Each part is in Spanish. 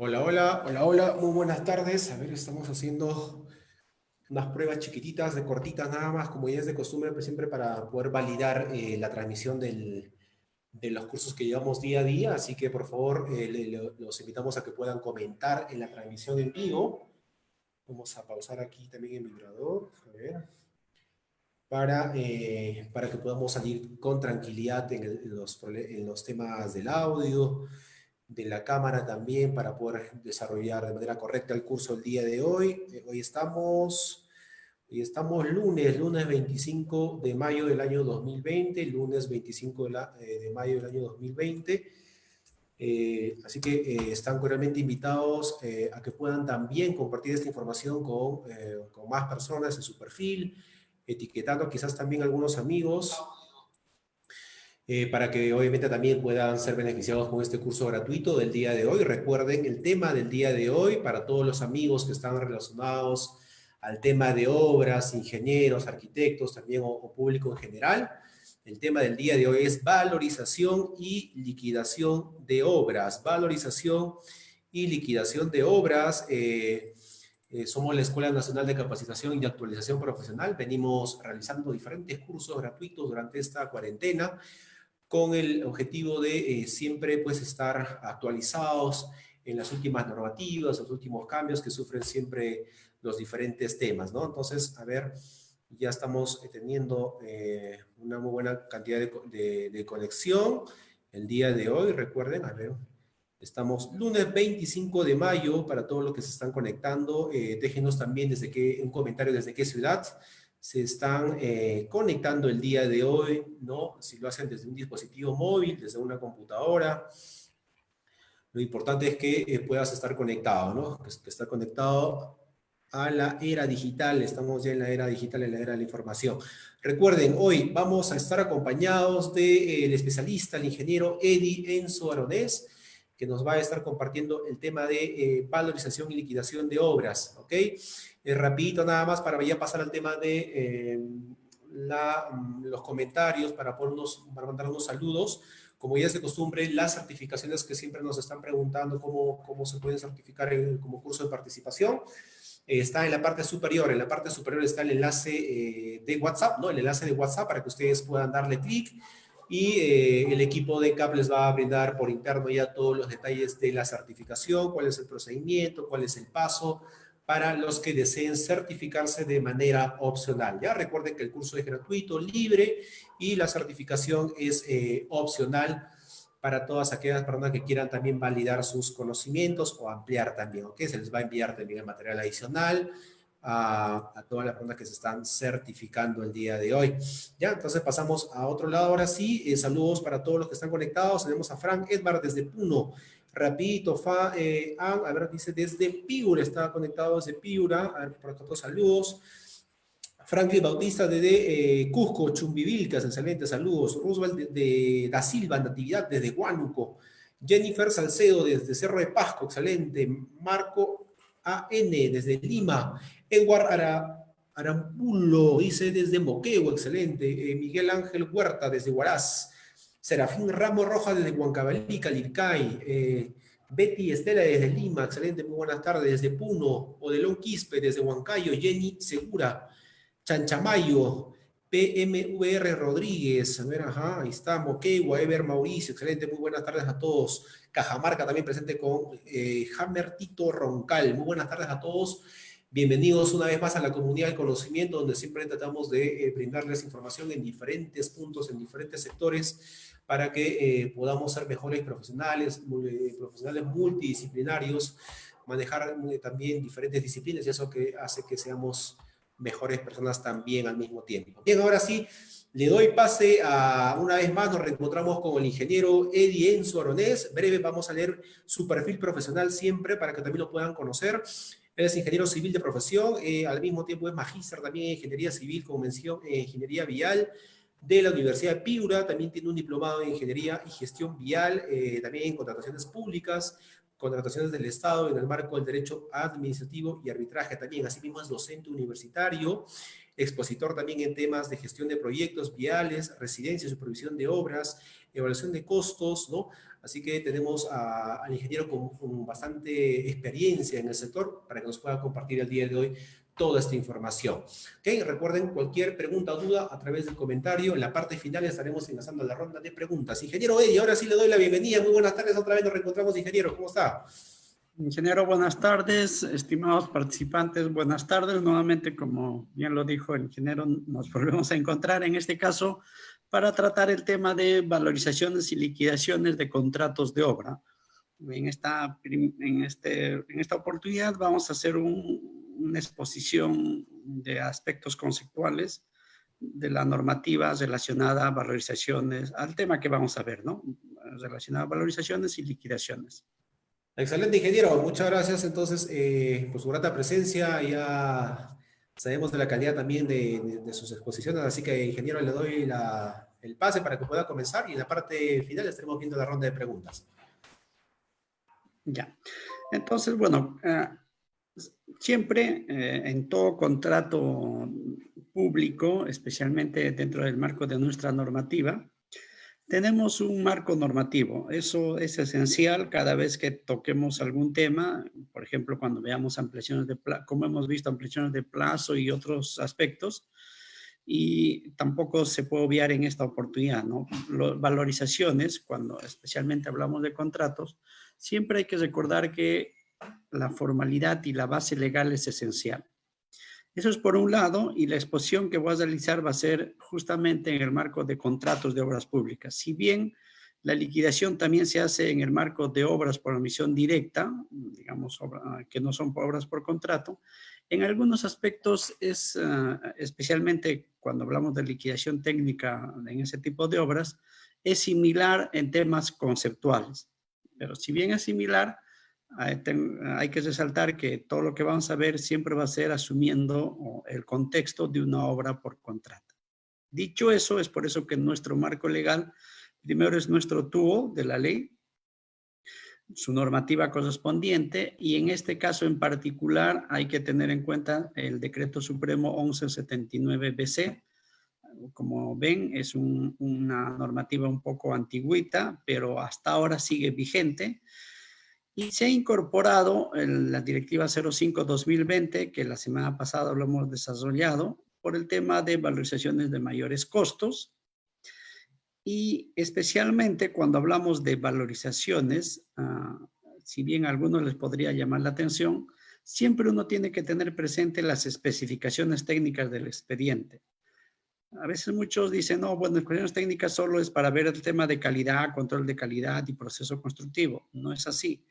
Hola, hola, hola, hola, muy buenas tardes. A ver, estamos haciendo unas pruebas chiquititas, de cortitas nada más, como ya es de costumbre, pues siempre para poder validar la transmisión de los cursos que llevamos día a día. Así que por favor, los invitamos a que puedan comentar en la transmisión en vivo. Vamos a pausar aquí también el vibrador, a ver, para que podamos salir con tranquilidad en los temas del audio de la cámara también para poder desarrollar de manera correcta el curso el día de hoy. Hoy estamos lunes 25 de mayo del año 2020, lunes 25 de mayo del año 2020. Así que están cordialmente invitados a que puedan también compartir esta información con más personas en su perfil, etiquetando quizás también algunos amigos para que obviamente también puedan ser beneficiados con este curso gratuito del día de hoy. Recuerden el tema del día de hoy para todos los amigos que están relacionados al tema de obras, ingenieros, arquitectos también o público en general. El tema del día de hoy es valorización y liquidación de obras. Valorización y liquidación de obras. Somos la Escuela Nacional de Capacitación y de Actualización Profesional. Venimos realizando diferentes cursos gratuitos durante esta cuarentena con el objetivo de siempre pues estar actualizados en las últimas normativas, los últimos cambios que sufren siempre los diferentes temas, ¿no? Entonces, a ver, ya estamos teniendo una muy buena cantidad de conexión el día de hoy. Recuerden, a ver, estamos lunes 25 de mayo para todos los que se están conectando. Déjenos también un comentario desde qué ciudad se están conectando el día de hoy, ¿no? Si lo hacen desde un dispositivo móvil, desde una computadora. Lo importante es que puedas estar conectado, ¿no? Que estar conectado a la era digital. Estamos ya en la era digital, en la era de la información. Recuerden, hoy vamos a estar acompañados del especialista, el ingeniero Eddie Enzo Aronés, que nos va a estar compartiendo el tema de valorización y liquidación de obras, ¿ok? Rapidito nada más para ya pasar al tema de los comentarios, para mandar unos saludos. Como ya es de costumbre, las certificaciones que siempre nos están preguntando cómo se pueden certificar como curso de participación. Está en la parte superior. En la parte superior está el enlace de WhatsApp, ¿no? El enlace de WhatsApp para que ustedes puedan darle clic y el equipo de CAP les va a brindar por interno ya todos los detalles de la certificación, cuál es el procedimiento, cuál es el paso para los que deseen certificarse de manera opcional. Ya recuerden que el curso es gratuito, libre y la certificación es opcional para todas aquellas personas que quieran también validar sus conocimientos o ampliar también, ¿ok? Se les va a enviar también el material adicional a todas las personas que se están certificando el día de hoy. Ya, entonces pasamos a otro lado ahora sí. Saludos para todos los que están conectados. Tenemos a Frank Edvard desde Puno. Rapidito, a ver, dice desde Piura, estaba conectado desde Piura. A ver, por acá todos saludos. Franklin Bautista desde Cusco, Chumbivilcas, excelente, saludos. Roosevelt da Silva, Natividad desde Huánuco. Jennifer Salcedo desde Cerro de Pasco, excelente. Marco A.N. desde Lima. Edward Arambulo dice desde Moquegua, excelente. Miguel Ángel Huerta desde Huaraz. Serafín Ramos Rojas desde Huancavelica, Calircay. Betty Estela desde Lima, excelente, muy buenas tardes. Desde Puno. Odelón Quispe desde Huancayo. Jenny Segura. Chanchamayo, PMVR Rodríguez, a ver, ajá, ahí está, Moquegua, Ever Mauricio, excelente, muy buenas tardes a todos. Cajamarca también presente con Hammer Tito Roncal, muy buenas tardes a todos. Bienvenidos una vez más a la comunidad del conocimiento, donde siempre tratamos de brindarles información en diferentes puntos, en diferentes sectores, para que podamos ser mejores profesionales, profesionales multidisciplinarios, manejar también diferentes disciplinas, y eso que hace que seamos mejores personas también al mismo tiempo. Bien, ahora sí, le doy pase a, una vez más, nos reencontramos con el ingeniero Eddie Enzo Aronés. Breve, vamos a leer su perfil profesional siempre para que también lo puedan conocer. Él es ingeniero civil de profesión, al mismo tiempo es magíster también en ingeniería civil con mención en ingeniería vial de la Universidad de Piura. También tiene un diplomado en ingeniería y gestión vial, también en contrataciones públicas, contrataciones del Estado en el marco del derecho administrativo y arbitraje también. Asimismo es docente universitario, expositor también en temas de gestión de proyectos viales, residencia, supervisión de obras, evaluación de costos, ¿no? Así que tenemos al ingeniero con bastante experiencia en el sector para que nos pueda compartir el día de hoy toda esta información. ¿Okay? Recuerden, cualquier pregunta o duda a través del comentario. En la parte final estaremos enlazando la ronda de preguntas. Ingeniero Eddie, ahora sí le doy la bienvenida. Muy buenas tardes, otra vez nos reencontramos, ingeniero. ¿Cómo está? Ingeniero, buenas tardes. Estimados participantes, buenas tardes. Nuevamente, como bien lo dijo el ingeniero, nos volvemos a encontrar en este caso para tratar el tema de valorizaciones y liquidaciones de contratos de obra. En esta oportunidad vamos a hacer una exposición de aspectos conceptuales de la normativa relacionada a valorizaciones, al tema que vamos a ver, ¿no? Relacionada a valorizaciones y liquidaciones. Excelente, ingeniero. Muchas gracias, entonces, por su grata presencia. Ya sabemos de la calidad también de sus exposiciones, así que, ingeniero, le doy el pase para que pueda comenzar y en la parte final estaremos viendo la ronda de preguntas. Ya. Entonces, bueno, siempre en todo contrato público, especialmente dentro del marco de nuestra normativa, tenemos un marco normativo. Eso es esencial cada vez que toquemos algún tema, por ejemplo, cuando veamos ampliaciones de plazo, como hemos visto ampliaciones de plazo y otros aspectos, y tampoco se puede obviar en esta oportunidad, ¿no? Valorizaciones, cuando especialmente hablamos de contratos, siempre hay que recordar que la formalidad y la base legal es esencial. Eso es por un lado, y la exposición que voy a realizar va a ser justamente en el marco de contratos de obras públicas. Si bien la liquidación también se hace en el marco de obras por omisión directa, digamos, que no son obras por contrato, en algunos aspectos es, especialmente cuando hablamos de liquidación técnica en ese tipo de obras, es similar en temas conceptuales. Pero si bien es similar, hay que resaltar que todo lo que vamos a ver siempre va a ser asumiendo el contexto de una obra por contrato. Dicho eso, es por eso que nuestro marco legal, primero es nuestro TUO de la ley, su normativa correspondiente, y en este caso en particular hay que tener en cuenta el Decreto Supremo 1179-BC. Como ven, es una normativa un poco antigüita, pero hasta ahora sigue vigente. Y se ha incorporado en la Directiva 05-2020, que la semana pasada lo hemos desarrollado, por el tema de valorizaciones de mayores costos. Y especialmente cuando hablamos de valorizaciones, si bien a algunos les podría llamar la atención, siempre uno tiene que tener presente las especificaciones técnicas del expediente. A veces muchos dicen, no, bueno, especificaciones técnicas solo es para ver el tema de calidad, control de calidad y proceso constructivo. No es así.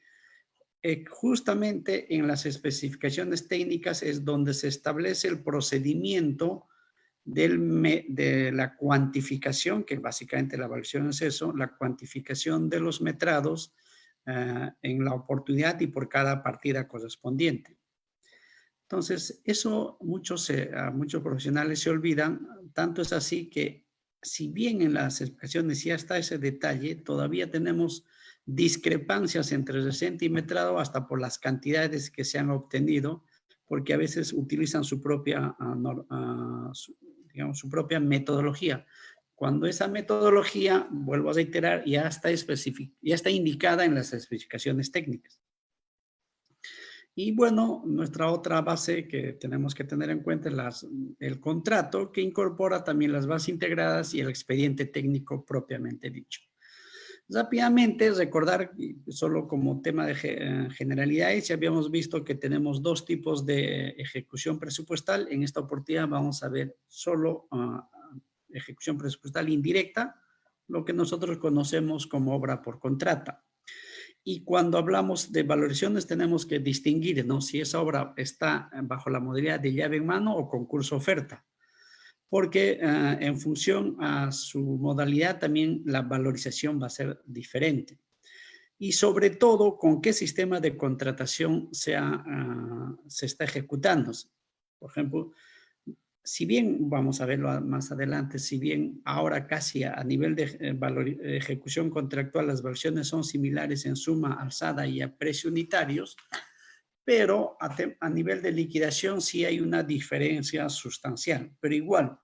Justamente en las especificaciones técnicas es donde se establece el procedimiento de la cuantificación, que básicamente la evaluación es eso, la cuantificación de los metrados en la oportunidad y por cada partida correspondiente. Entonces, eso a muchos profesionales se olvidan, tanto es así que si bien en las especificaciones ya está ese detalle, todavía tenemos discrepancias entre recente y metrado hasta por las cantidades que se han obtenido, porque a veces utilizan su propia, digamos, su propia metodología. Cuando esa metodología, vuelvo a reiterar, ya está indicada en las especificaciones técnicas. Y bueno, nuestra otra base que tenemos que tener en cuenta es el contrato, que incorpora también las bases integradas y el expediente técnico propiamente dicho. Rápidamente, recordar, solo como tema de generalidades, ya habíamos visto que tenemos dos tipos de ejecución presupuestal. En esta oportunidad vamos a ver solo ejecución presupuestal indirecta, lo que nosotros conocemos como obra por contrato. Y cuando hablamos de valorizaciones tenemos que distinguir, ¿no?, si esa obra está bajo la modalidad de llave en mano o concurso oferta. Porque en función a su modalidad también la valorización va a ser diferente. Y sobre todo, con qué sistema de contratación se está ejecutando. Por ejemplo, si bien, vamos a verlo más adelante, si bien ahora casi a nivel de ejecución contractual las versiones son similares en suma, alzada y a precios unitarios, pero a nivel de liquidación sí hay una diferencia sustancial, pero igual.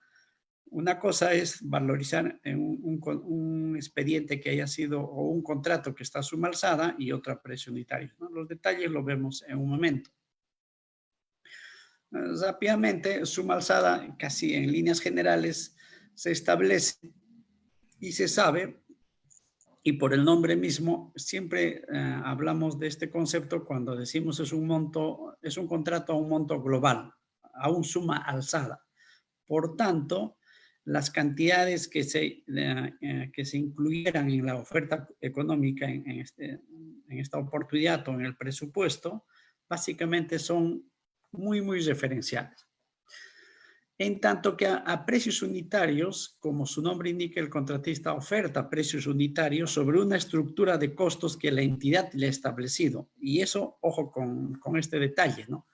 Una cosa es valorizar en un expediente que haya sido o un contrato que está a suma alzada y otra a precio unitario, ¿no? Los detalles los vemos en un momento. Rápidamente, suma alzada, casi en líneas generales, se establece y se sabe, y por el nombre mismo, siempre hablamos de este concepto cuando decimos es un monto, es un contrato a un monto global, a un suma alzada. Por tanto, las cantidades que se incluyeran en la oferta económica en esta oportunidad o en el presupuesto, básicamente son muy, muy referenciales. En tanto que a precios unitarios, como su nombre indica, el contratista oferta precios unitarios sobre una estructura de costos que la entidad le ha establecido. Y eso, ojo con este detalle, ¿no?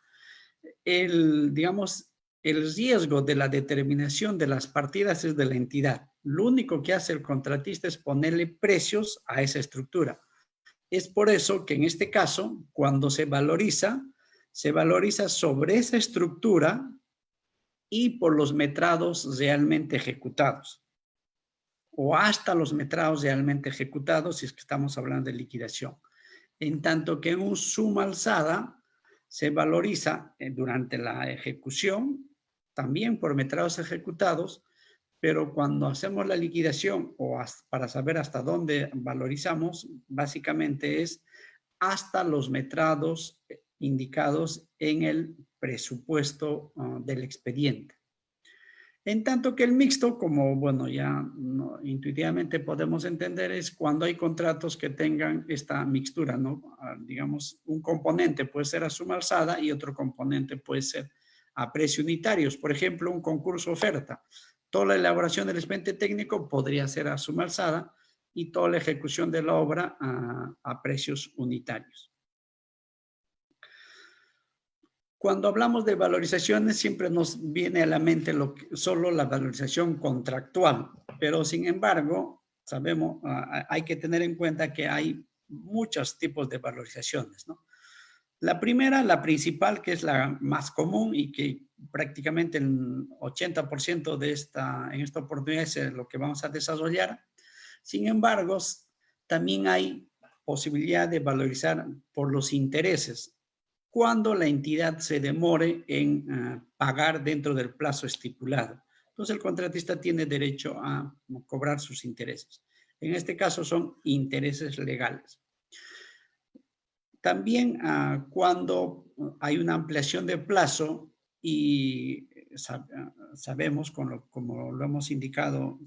Digamos, el riesgo de la determinación de las partidas es de la entidad. Lo único que hace el contratista es ponerle precios a esa estructura. Es por eso que en este caso, cuando se valoriza sobre esa estructura y por los metrados realmente ejecutados. O hasta los metrados realmente ejecutados si es que estamos hablando de liquidación. En tanto que en un suma alzada se valoriza durante la ejecución, también por metrados ejecutados, pero cuando hacemos la liquidación o para saber hasta dónde valorizamos, básicamente es hasta los metrados indicados en el presupuesto del expediente. En tanto que el mixto, como bueno, ya intuitivamente podemos entender, es cuando hay contratos que tengan esta mixtura, ¿no? Digamos, un componente puede ser a suma alzada y otro componente puede ser a precio unitarios. Por ejemplo, un concurso oferta. Toda la elaboración del expediente técnico podría ser a suma alzada y toda la ejecución de la obra a precios unitarios. Cuando hablamos de valorizaciones siempre nos viene a la mente solo la valorización contractual, pero sin embargo, sabemos, hay que tener en cuenta que hay muchos tipos de valorizaciones, ¿no? La primera, la principal, que es la más común y que prácticamente el 80% en esta oportunidad es lo que vamos a desarrollar. Sin embargo, también hay posibilidad de valorizar por los intereses, cuando la entidad se demore en pagar dentro del plazo estipulado. Entonces, el contratista tiene derecho a cobrar sus intereses. En este caso son intereses legales. También cuando hay una ampliación de plazo y sabemos, como lo hemos indicado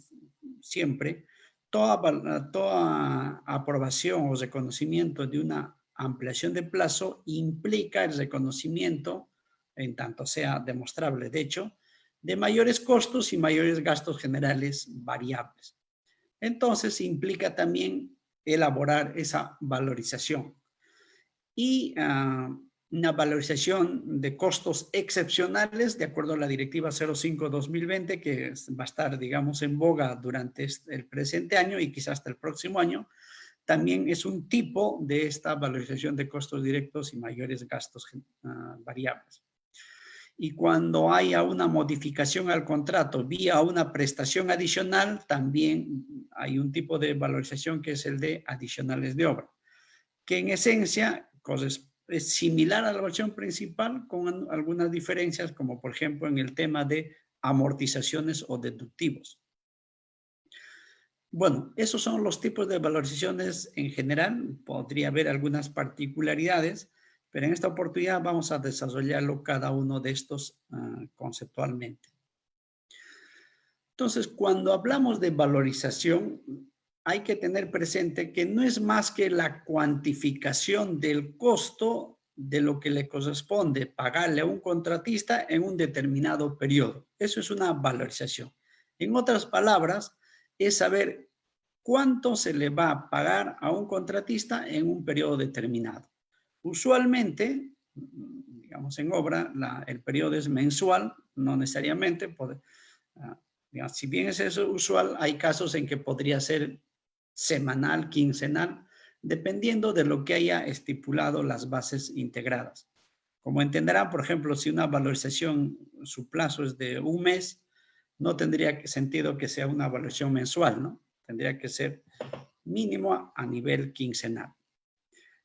siempre, toda aprobación o reconocimiento de una ampliación de plazo implica el reconocimiento, en tanto sea demostrable, de hecho, de mayores costos y mayores gastos generales variables. Entonces, implica también elaborar esa valorización y una valorización de costos excepcionales de acuerdo a la Directiva 05-2020 que va a estar, digamos, en boga durante el presente año y quizás hasta el próximo año. También es un tipo de esta valorización de costos directos y mayores gastos variables. Y cuando haya una modificación al contrato vía una prestación adicional, también hay un tipo de valorización que es el de adicionales de obra, que en esencia es similar a la versión principal con algunas diferencias, como por ejemplo en el tema de amortizaciones o deductivos. Bueno, esos son los tipos de valorizaciones en general. Podría haber algunas particularidades, pero en esta oportunidad vamos a desarrollarlo cada uno de estos conceptualmente. Entonces, cuando hablamos de valorización, hay que tener presente que no es más que la cuantificación del costo de lo que le corresponde pagarle a un contratista en un determinado periodo. Eso es una valorización. En otras palabras, es saber cuánto se le va a pagar a un contratista en un periodo determinado. Usualmente, digamos, en obra el periodo es mensual, no necesariamente. Digamos, si bien es eso usual, hay casos en que podría ser semanal, quincenal, dependiendo de lo que haya estipulado las bases integradas. Como entenderán, por ejemplo, si una valorización, su plazo es de un mes, no tendría sentido que sea una valorización mensual, ¿no? Tendría que ser mínimo a nivel quincenal.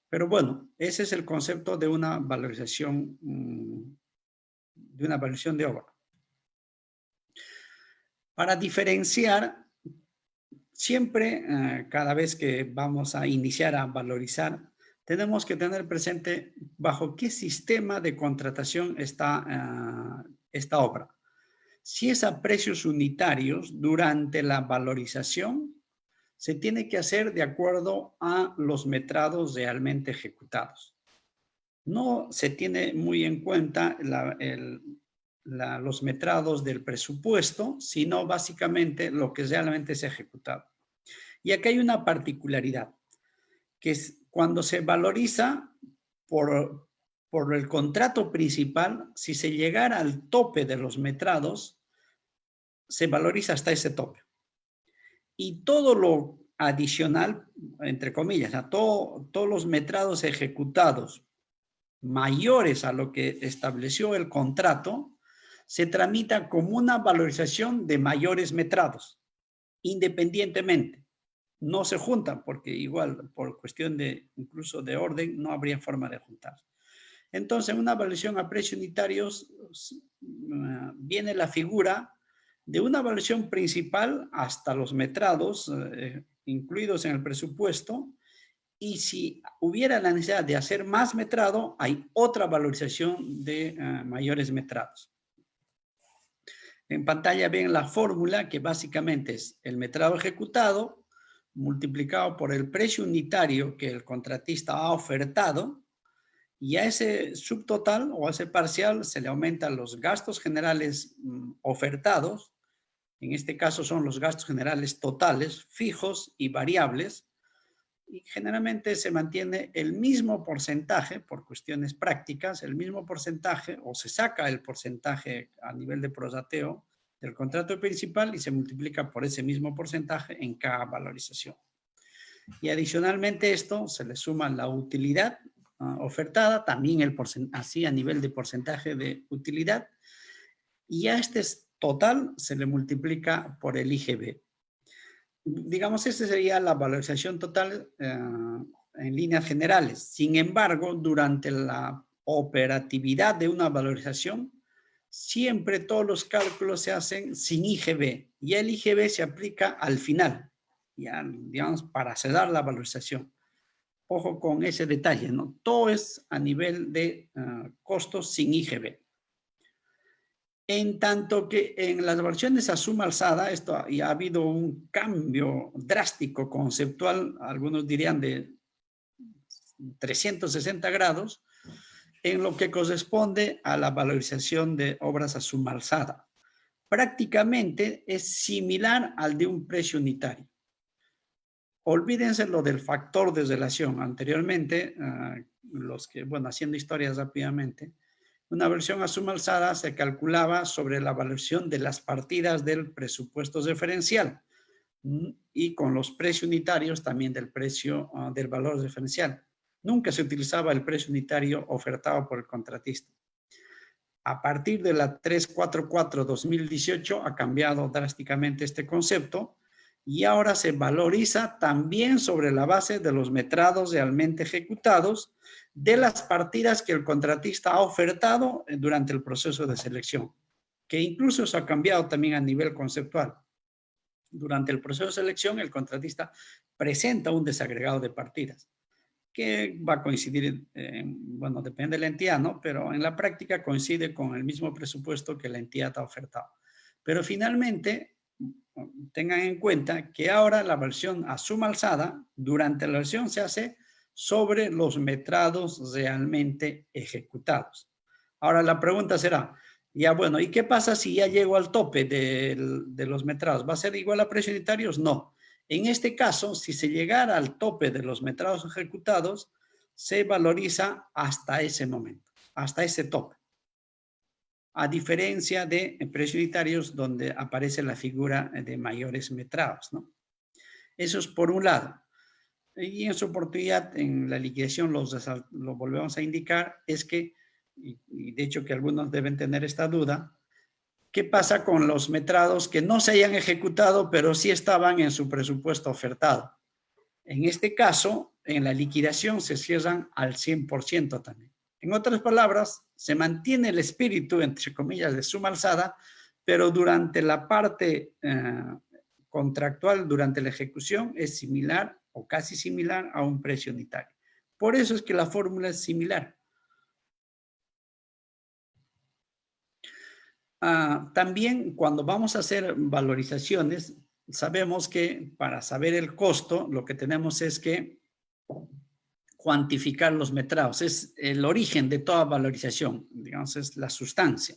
Pero bueno, ese es el concepto de una valorización de obra. Para diferenciar, siempre, cada vez que vamos a iniciar a valorizar, tenemos que tener presente bajo qué sistema de contratación está esta obra. Si es a precios unitarios, durante la valorización, se tiene que hacer de acuerdo a los metrados realmente ejecutados. No se tiene muy en cuenta los metrados del presupuesto, sino básicamente lo que realmente se ha ejecutado. Y aquí hay una particularidad, que es cuando se valoriza por el contrato principal, si se llegara al tope de los metrados, se valoriza hasta ese tope. Y todo lo adicional, entre comillas, todos los metrados ejecutados mayores a lo que estableció el contrato, se tramita como una valorización de mayores metrados, independientemente. No se juntan porque igual, por cuestión incluso de orden, no habría forma de juntar. Entonces, en una evaluación a precios unitarios viene la figura de una evaluación principal hasta los metrados incluidos en el presupuesto, y si hubiera la necesidad de hacer más metrado, hay otra valorización de mayores metrados. En pantalla ven la fórmula que básicamente es el metrado ejecutado multiplicado por el precio unitario que el contratista ha ofertado, y a ese subtotal o a ese parcial se le aumentan los gastos generales ofertados. En este caso son los gastos generales totales, fijos y variables, y generalmente se mantiene el mismo porcentaje por cuestiones prácticas, el mismo porcentaje, o se saca el porcentaje a nivel de prorrateo del contrato principal y se multiplica por ese mismo porcentaje en cada valorización. Y adicionalmente esto se le suma la utilidad ofertada, también así a nivel de porcentaje de utilidad, y a este total se le multiplica por el IGB. Digamos, esta sería la valorización total en líneas generales. Sin embargo, durante la operatividad de una valorización, siempre todos los cálculos se hacen sin IGB, y el IGB se aplica al final, ya, digamos, para cerrar la valorización. Ojo con ese detalle, ¿no? Todo es a nivel de costos sin IGB. En tanto que en las versiones a suma alzada, esto ya ha habido un cambio drástico conceptual, algunos dirían de 360 grados, en lo que corresponde a la valorización de obras a suma alzada. Prácticamente es similar al de un precio unitario. Olvídense lo del factor de relación. Anteriormente, haciendo historias rápidamente, una versión a suma alzada se calculaba sobre la valoración de las partidas del presupuesto referencial y con los precios unitarios también del precio del valor referencial. Nunca se utilizaba el precio unitario ofertado por el contratista. A partir de la 344-2018 ha cambiado drásticamente este concepto y ahora se valoriza también sobre la base de los metrados realmente ejecutados de las partidas que el contratista ha ofertado durante el proceso de selección, que incluso se ha cambiado también a nivel conceptual. Durante el proceso de selección, el contratista presenta un desagregado de partidas, que va a coincidir, depende de la entidad, ¿no? Pero en la práctica coincide con el mismo presupuesto que la entidad ha ofertado. Pero finalmente, tengan en cuenta que ahora la versión a suma alzada, durante la versión se hace sobre los metrados realmente ejecutados. Ahora la pregunta será, ya bueno, ¿y qué pasa si ya llego al tope de los metrados? ¿Va a ser igual a precios unitarios? No. En este caso, si se llegara al tope de los metrados ejecutados, se valoriza hasta ese momento. hasta ese tope. A diferencia de precios unitarios donde aparece la figura de mayores metrados, ¿no? Eso es por un lado. Y en su oportunidad, en la liquidación, lo volvemos a indicar, es que, y de hecho que algunos deben tener esta duda, ¿qué pasa con los metrados que no se hayan ejecutado, pero sí estaban en su presupuesto ofertado? En este caso, en la liquidación se cierran al 100% también. En otras palabras, se mantiene el espíritu, entre comillas, de suma alzada, pero durante la parte contractual, durante la ejecución, es similar o casi similar a un precio unitario. Por eso es que la fórmula es similar. También cuando vamos a hacer valorizaciones, sabemos que para saber el costo, lo que tenemos es que cuantificar los metrados. Es el origen de toda valorización, digamos, es la sustancia.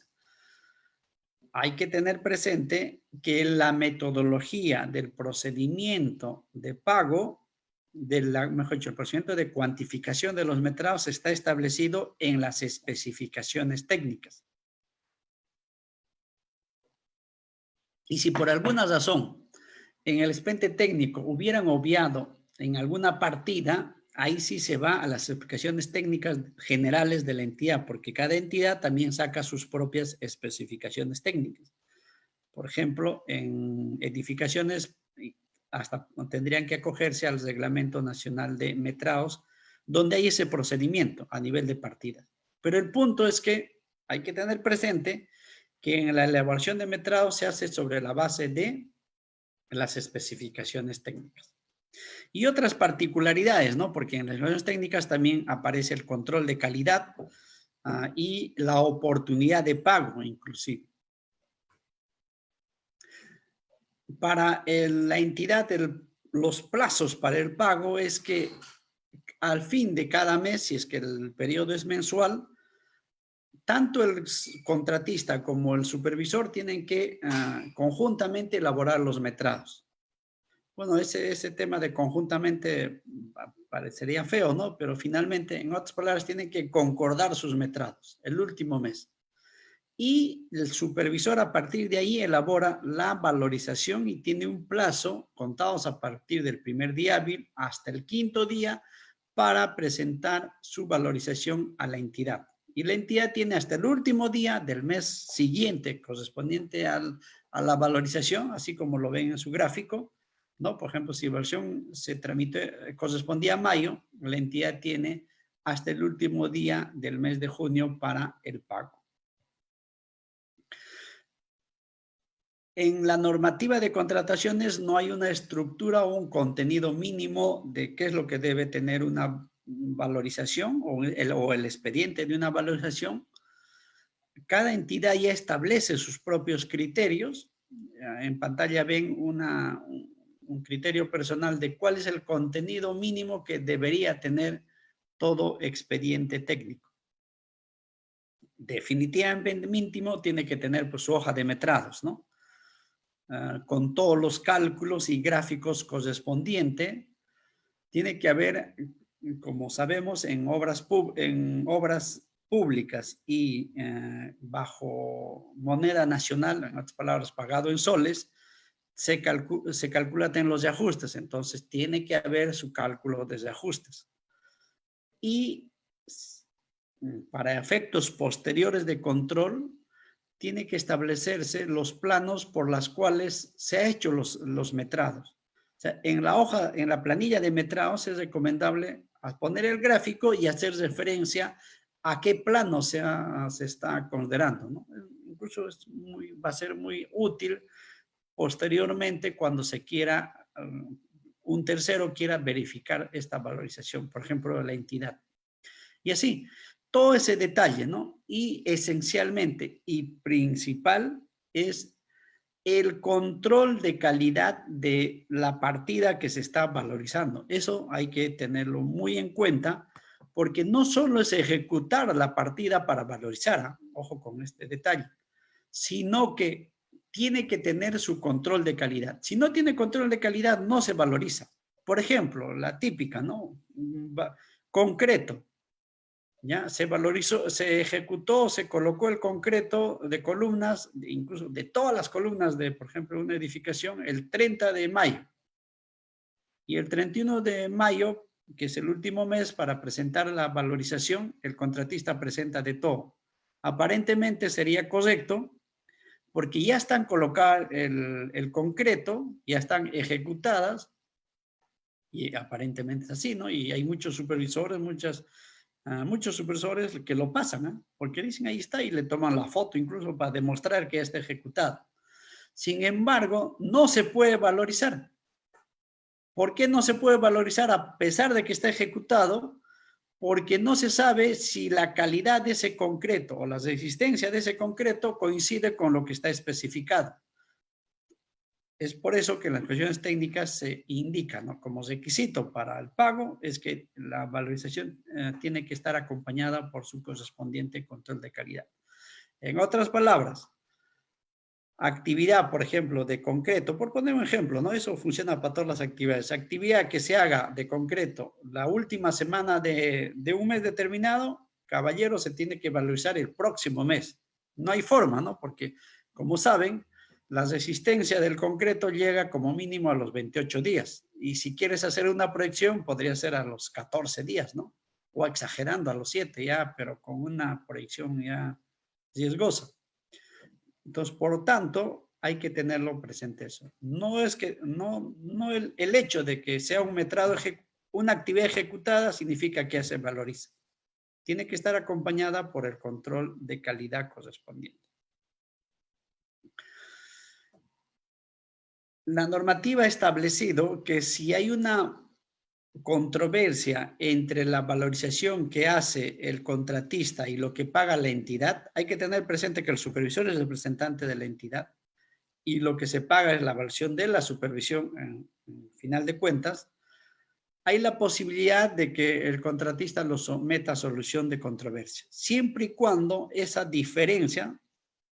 Hay que tener presente que la metodología del procedimiento de pago, mejor dicho, el procedimiento de cuantificación de los metrados está establecido en las especificaciones técnicas. Y si por alguna razón en el expediente técnico hubieran obviado en alguna partida, ahí sí se va a las explicaciones técnicas generales de la entidad, porque cada entidad también saca sus propias especificaciones técnicas. Por ejemplo, en edificaciones hasta tendrían que acogerse al Reglamento Nacional de Metrados, donde hay ese procedimiento a nivel de partida. Pero el punto es que hay que tener presente que en la elaboración de metrados se hace sobre la base de las especificaciones técnicas. Y otras particularidades, ¿no? Porque en las elaboraciones técnicas también aparece el control de calidad y la oportunidad de pago, inclusive. Para la entidad, los plazos para el pago es que al fin de cada mes, si es que el periodo es mensual, tanto el contratista como el supervisor tienen que conjuntamente elaborar los metrados. Bueno, ese tema de conjuntamente parecería feo, ¿no? Pero finalmente, en otras palabras, tienen que concordar sus metrados el último mes. Y el supervisor a partir de ahí elabora la valorización y tiene un plazo, contados a partir del primer día hábil hasta el 5º día, para presentar su valorización a la entidad. Y la entidad tiene hasta el último día del mes siguiente, correspondiente a la valorización, así como lo ven en su gráfico, ¿no? Por ejemplo, si la evaluación se correspondía a mayo, la entidad tiene hasta el último día del mes de junio para el pago. En la normativa de contrataciones no hay una estructura o un contenido mínimo de qué es lo que debe tener una valorización o el expediente de una valorización. Cada entidad ya establece sus propios criterios. En pantalla ven un criterio personal de cuál es el contenido mínimo que debería tener todo expediente técnico. Definitivamente mínimo tiene que tener pues, su hoja de metrados, ¿no? Con todos los cálculos y gráficos correspondientes. Tiene que haber, como sabemos, en obras públicas y bajo moneda nacional, en otras palabras, pagado en soles, se calcula en los reajustes. Entonces, tiene que haber su cálculo de reajustes. Y para efectos posteriores de control, tiene que establecerse los planos por los cuales se ha hecho los metrados. O sea, en la planilla de metrados es recomendable poner el gráfico y hacer referencia a qué plano se está considerando, ¿no? Incluso va a ser muy útil posteriormente cuando se quiera, un tercero quiera verificar esta valorización, por ejemplo, de la entidad. Y así, todo ese detalle, ¿no? Y esencialmente y principal es el control de calidad de la partida que se está valorizando. Eso hay que tenerlo muy en cuenta porque no solo es ejecutar la partida para valorizar, ojo con este detalle, sino que tiene que tener su control de calidad. Si no tiene control de calidad, no se valoriza. Por ejemplo, la típica, ¿no? Concreto. ¿ya? Se valorizó, se ejecutó, se colocó el concreto de columnas, incluso de todas las columnas de, por ejemplo, una edificación, el 30 de mayo. Y el 31 de mayo, que es el último mes para presentar la valorización, el contratista presenta de todo. Aparentemente sería correcto, porque ya están colocadas el concreto, ya están ejecutadas, y aparentemente es así, ¿no? Y hay muchos supervisores, muchos supervisores que lo pasan, ¿eh? Porque dicen ahí está y le toman la foto incluso para demostrar que ya está ejecutado. Sin embargo, no se puede valorizar. ¿Por qué no se puede valorizar a pesar de que está ejecutado? Porque no se sabe si la calidad de ese concreto o la resistencia de ese concreto coincide con lo que está especificado. Es por eso que en las cuestiones técnicas se indica, ¿no? Como requisito para el pago es que la valorización tiene que estar acompañada por su correspondiente control de calidad. En otras palabras, actividad, por ejemplo, de concreto, por poner un ejemplo, ¿no? Eso funciona para todas las actividades. Actividad que se haga de concreto la última semana de un mes determinado, caballero, se tiene que valorizar el próximo mes. No hay forma, ¿no? Porque, como saben, la resistencia del concreto llega como mínimo a los 28 días. Y si quieres hacer una proyección, podría ser a los 14 días, ¿no? O exagerando a los 7 ya, pero con una proyección ya riesgosa. Entonces, por lo tanto, hay que tenerlo presente eso. No es que, no el hecho de que sea un metrado, una actividad ejecutada significa que se valoriza. Tiene que estar acompañada por el control de calidad correspondiente. La normativa ha establecido que si hay una controversia entre la valorización que hace el contratista y lo que paga la entidad, hay que tener presente que el supervisor es el representante de la entidad y lo que se paga es la evaluación de la supervisión en final de cuentas. Hay la posibilidad de que el contratista lo someta a solución de controversia, siempre y cuando esa diferencia,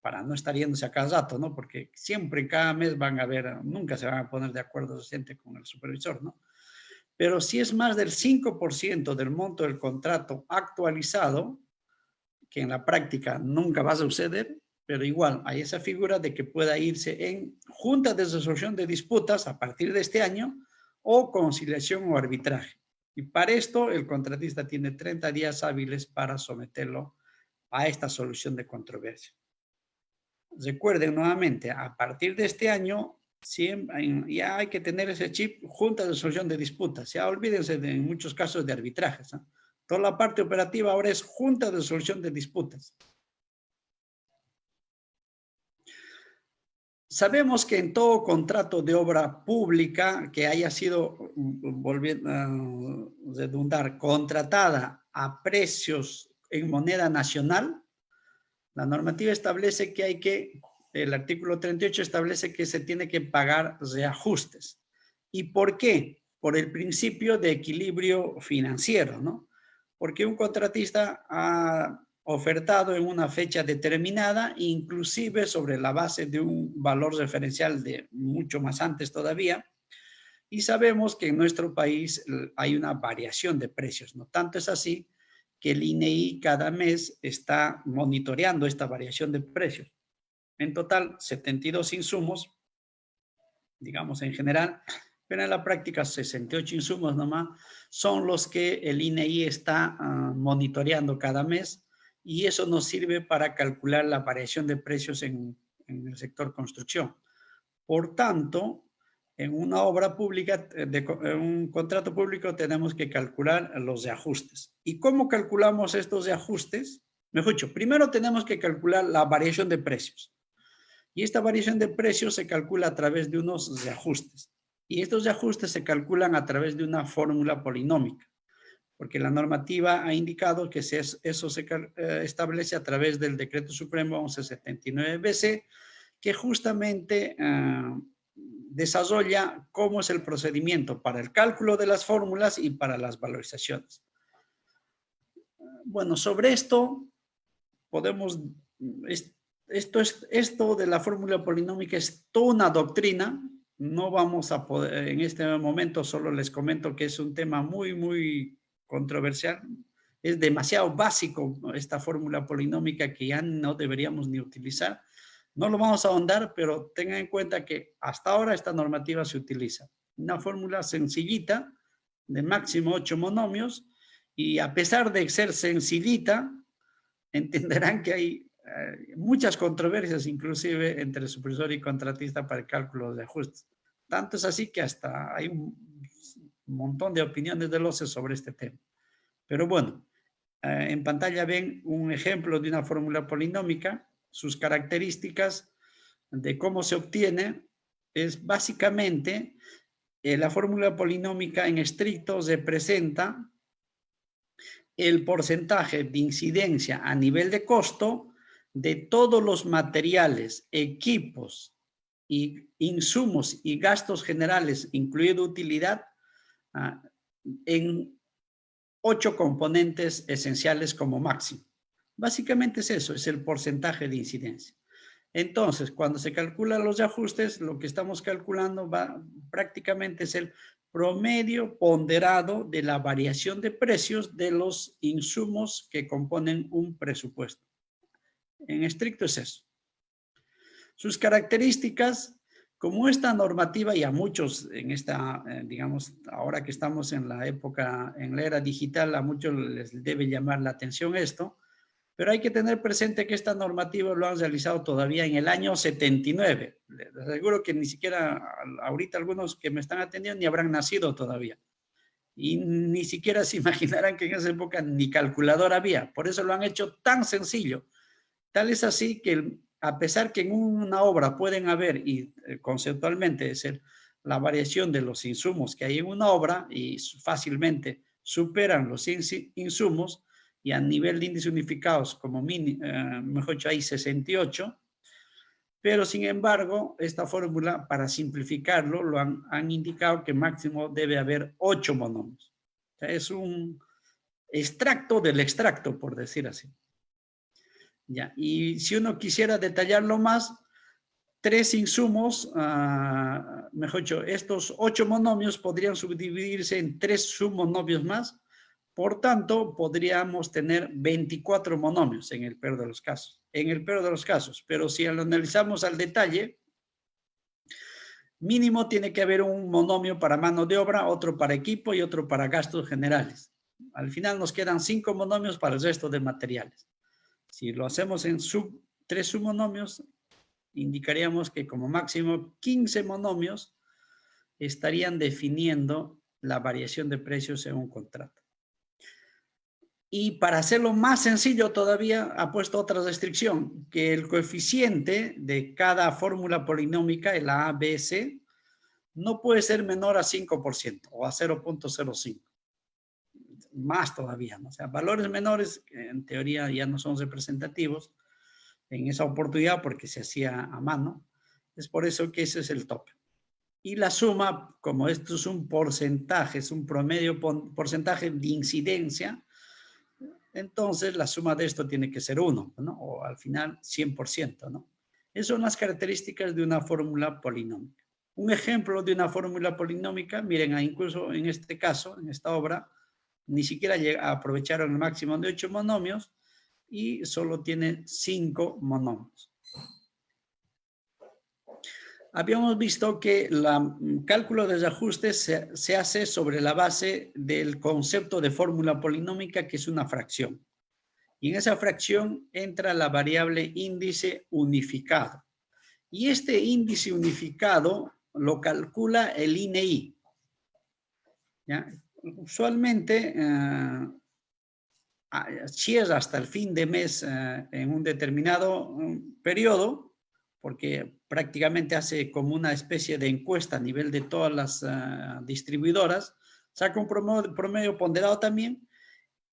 para no estar yéndose a cada rato, ¿no? Porque siempre, cada mes van a ver, nunca se van a poner de acuerdo docente con el supervisor, ¿no? Pero si es más del 5% del monto del contrato actualizado, que en la práctica nunca va a suceder, pero igual hay esa figura de que pueda irse en junta de resolución de disputas a partir de este año o conciliación o arbitraje. Y para esto el contratista tiene 30 días hábiles para someterlo a esta solución de controversia. Recuerden nuevamente, a partir de este año siempre, ya hay que tener ese chip, junta de resolución de disputas. Ya olvídense de en muchos casos de arbitrajes, ¿no? Toda la parte operativa ahora es junta de resolución de disputas. Sabemos que en todo contrato de obra pública que haya sido, volviendo a redundar, contratada a precios en moneda nacional, la normativa establece que el artículo 38 establece que se tiene que pagar reajustes. ¿Y por qué? Por el principio de equilibrio financiero, ¿no? Porque un contratista ha ofertado en una fecha determinada, inclusive sobre la base de un valor referencial de mucho más antes todavía, y sabemos que en nuestro país hay una variación de precios, ¿no? Tanto es así que el INEI cada mes está monitoreando esta variación de precios. En total, 72 insumos, digamos en general, pero en la práctica 68 insumos nomás son los que el INEI está monitoreando cada mes y eso nos sirve para calcular la variación de precios en el sector construcción. Por tanto, en una obra pública, en un contrato público tenemos que calcular los reajustes. ¿Y cómo calculamos estos reajustes? Mejor dicho, primero tenemos que calcular la variación de precios. Y esta variación de precios se calcula a través de unos reajustes. Y estos reajustes se calculan a través de una fórmula polinómica, porque la normativa ha indicado que eso se establece a través del Decreto Supremo 1179-BC, que justamente desarrolla cómo es el procedimiento para el cálculo de las fórmulas y para las valorizaciones. Bueno, sobre esto podemos, esto de la fórmula polinómica es toda una doctrina. No vamos a poder, en este momento solo les comento que es un tema muy, muy controversial. es demasiado básico esta fórmula polinómica que ya no deberíamos ni utilizar. No lo vamos a ahondar, pero tengan en cuenta que hasta ahora esta normativa se utiliza. Una fórmula sencillita de máximo 8 monomios, y a pesar de ser sencillita, entenderán que hay muchas controversias, inclusive entre supervisor y contratista, para el cálculo de ajustes. Tanto es así que hasta hay un montón de opiniones de los sobre este tema. Pero bueno, en pantalla ven un ejemplo de una fórmula polinómica. Sus características de cómo se obtiene es básicamente la fórmula polinómica en estricto representa el porcentaje de incidencia a nivel de costo de todos los materiales, equipos y insumos y gastos generales, incluido utilidad, en 8 componentes esenciales como máximo. Básicamente es eso, es el porcentaje de incidencia. Entonces, cuando se calculan los ajustes, lo que estamos calculando prácticamente es el promedio ponderado de la variación de precios de los insumos que componen un presupuesto. En estricto es eso. Sus características, como esta normativa, y a muchos en esta, digamos, ahora que estamos en la época, en la era digital, a muchos les debe llamar la atención esto, pero hay que tener presente que esta normativa lo han realizado todavía en el año 79. Les aseguro que ni siquiera ahorita algunos que me están atendiendo ni habrán nacido todavía. Y ni siquiera se imaginarán que en esa época ni calculadora había. Por eso lo han hecho tan sencillo. Tal es así que a pesar que en una obra pueden haber, y conceptualmente es la variación de los insumos que hay en una obra y fácilmente superan los insumos, y a nivel de índice unificados como mejor dicho hay 68, pero sin embargo esta fórmula, para simplificarlo, lo han indicado que máximo debe haber 8 monomios. O sea, es un extracto del extracto, por decir así. Ya, y si uno quisiera detallarlo más, 3 insumos, mejor dicho, estos 8 monomios podrían subdividirse en 3 submonomios más. Por tanto, podríamos tener 24 monomios en el peor de los casos. En el peor de los casos. Pero si lo analizamos al detalle, mínimo tiene que haber un monomio para mano de obra, otro para equipo y otro para gastos generales. Al final nos quedan 5 monomios para el resto de materiales. Si lo hacemos en 3 submonomios, indicaríamos que como máximo 15 monomios estarían definiendo la variación de precios en un contrato. Y para hacerlo más sencillo todavía ha puesto otra restricción, que el coeficiente de cada fórmula polinómica, el A, B, C, no puede ser menor a 5% o a 0.05. Más todavía, ¿no? O sea, valores menores en teoría ya no son representativos en esa oportunidad porque se hacía a mano. Es por eso que ese es el tope. Y la suma, como esto es un porcentaje, es un promedio porcentaje de incidencia, entonces la suma de esto tiene que ser 1, ¿no? O al final 100%, ¿no? Esas son las características de una fórmula polinómica. Un ejemplo de una fórmula polinómica, miren, incluso en este caso, en esta obra, ni siquiera aprovecharon el máximo de 8 monomios y solo tiene 5 monomios. Habíamos visto que el cálculo de ajustes se hace sobre la base del concepto de fórmula polinómica, que es una fracción. Y en esa fracción entra la variable índice unificado. Y este índice unificado lo calcula el INEI. ¿Ya? Usualmente, si es hasta el fin de mes en un determinado periodo, porque prácticamente hace como una especie de encuesta a nivel de todas las distribuidoras, saca un promedio ponderado también,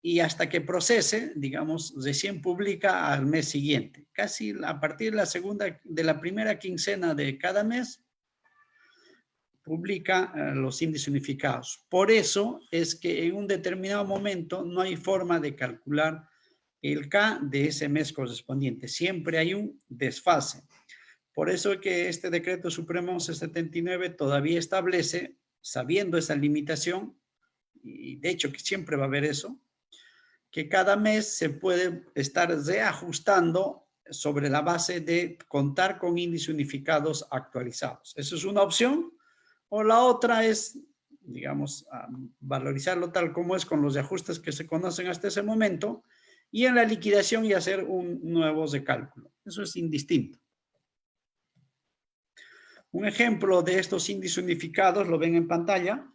y hasta que procese, digamos, recién publica al mes siguiente. Casi a partir de la primera quincena de cada mes, publica los índices unificados. Por eso es que en un determinado momento no hay forma de calcular el K de ese mes correspondiente. Siempre hay un desfase. Por eso es que este decreto supremo 1179 todavía establece, sabiendo esa limitación, y de hecho que siempre va a haber eso, que cada mes se puede estar reajustando sobre la base de contar con índices unificados actualizados. Eso es una opción. O la otra es, digamos, valorizarlo tal como es con los ajustes que se conocen hasta ese momento y en la liquidación y hacer un nuevo recálculo. Eso es indistinto. Un ejemplo de estos índices unificados lo ven en pantalla.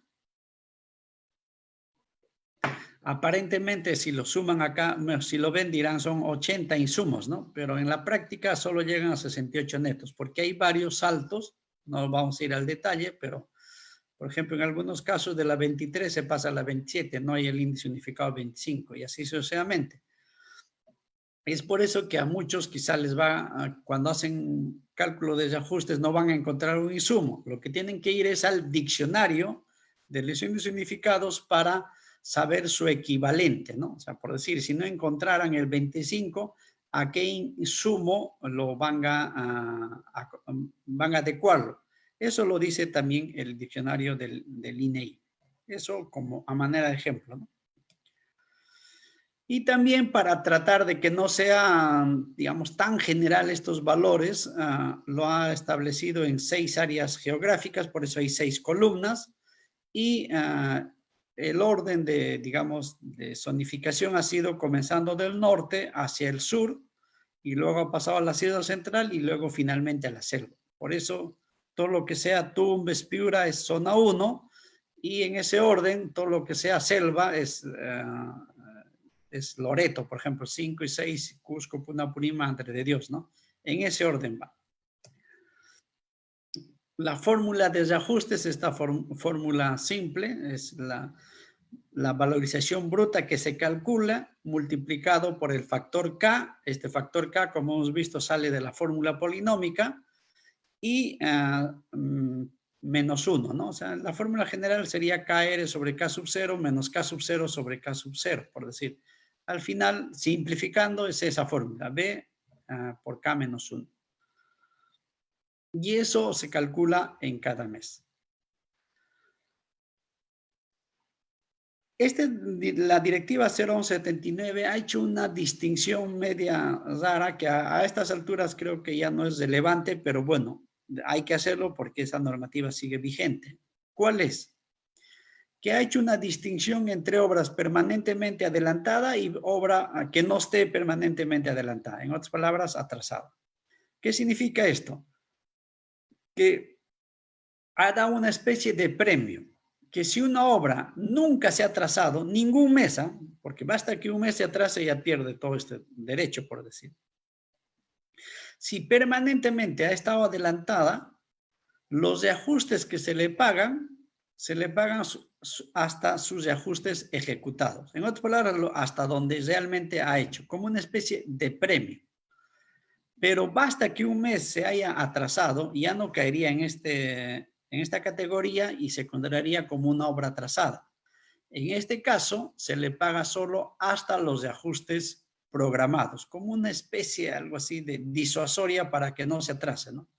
Aparentemente, si lo suman acá, si lo ven, dirán son 80 insumos, ¿no? Pero en la práctica solo llegan a 68 netos, porque hay varios saltos, no vamos a ir al detalle, pero, por ejemplo, en algunos casos de la 23 se pasa a la 27, no hay el índice unificado 25, y así sucesivamente. Es por eso que a muchos quizá les va, cuando hacen cálculo de ajustes, no van a encontrar un insumo. Lo que tienen que ir es al diccionario de los índices unificados para saber su equivalente, ¿no? O sea, por decir, si no encontraran el 25, ¿a qué insumo lo van a adecuarlo? Eso lo dice también el diccionario del INEI. Eso como a manera de ejemplo, ¿no? Y también para tratar de que no sean, digamos, tan general estos valores, lo ha establecido en 6 áreas geográficas, por eso hay 6 columnas, y el orden de, digamos, de zonificación ha sido comenzando del norte hacia el sur, y luego ha pasado a la Sierra Central y luego finalmente a la selva. Por eso todo lo que sea Tumbes, Piura es zona 1, y en ese orden todo lo que sea selva es Loreto, por ejemplo, 5 y 6, Cusco, Punapurí, Madre de Dios, ¿no? En ese orden va. La fórmula de reajuste es esta fórmula simple, es la valorización bruta que se calcula multiplicado por el factor K. Este factor K, como hemos visto, sale de la fórmula polinómica y menos 1, ¿no? O sea, la fórmula general sería KR sobre K sub 0 menos K sub 0 sobre K sub 0, por decir. Al final, simplificando, es esa fórmula, B por K menos 1. Y eso se calcula en cada mes. La directiva 0179 ha hecho una distinción media rara que a estas alturas creo que ya no es relevante, pero bueno, hay que hacerlo porque esa normativa sigue vigente. ¿Cuál es? Que ha hecho una distinción entre obras permanentemente adelantada y obra que no esté permanentemente adelantada. En otras palabras, atrasada. ¿Qué significa esto? Que ha dado una especie de premio, que si una obra nunca se ha atrasado, ningún mes, porque basta que un mes se atrase y ya pierde todo este derecho, por decir. Si permanentemente ha estado adelantada, los reajustes que se le pagan hasta sus reajustes ejecutados. En otras palabras, hasta donde realmente ha hecho, como una especie de premio. Pero basta que un mes se haya atrasado, ya no caería en esta categoría y se consideraría como una obra atrasada. En este caso, se le paga solo hasta los reajustes programados, como una especie, algo así, de disuasoria para que no se atrase, ¿no?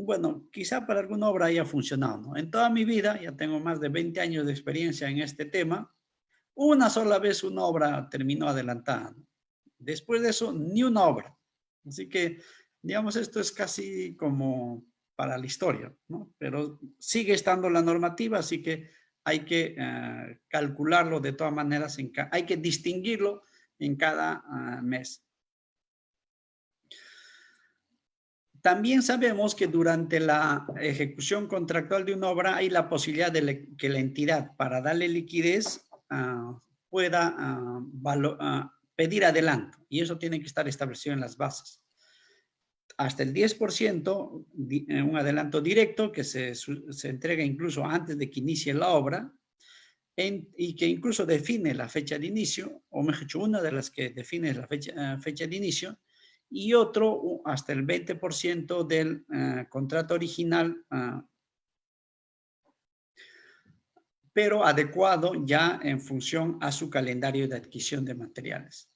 Bueno, quizá para alguna obra haya funcionado, ¿no? En toda mi vida, ya tengo más de 20 años de experiencia en este tema, una sola vez una obra terminó adelantada, ¿no? Después de eso, ni una obra. Así que, digamos, esto es casi como para la historia, ¿no? Pero sigue estando la normativa, así que hay que calcularlo de todas maneras, hay que distinguirlo en cada mes. También sabemos que durante la ejecución contractual de una obra hay la posibilidad de que la entidad, para darle liquidez, pueda pedir adelanto, y eso tiene que estar establecido en las bases. Hasta el 10%, un adelanto directo que se entrega incluso antes de que inicie la obra, y que incluso define la fecha de inicio, o mejor dicho, una de las que define la fecha de inicio, y otro hasta el 20% del contrato original, pero adecuado ya en función a su calendario de adquisición de materiales.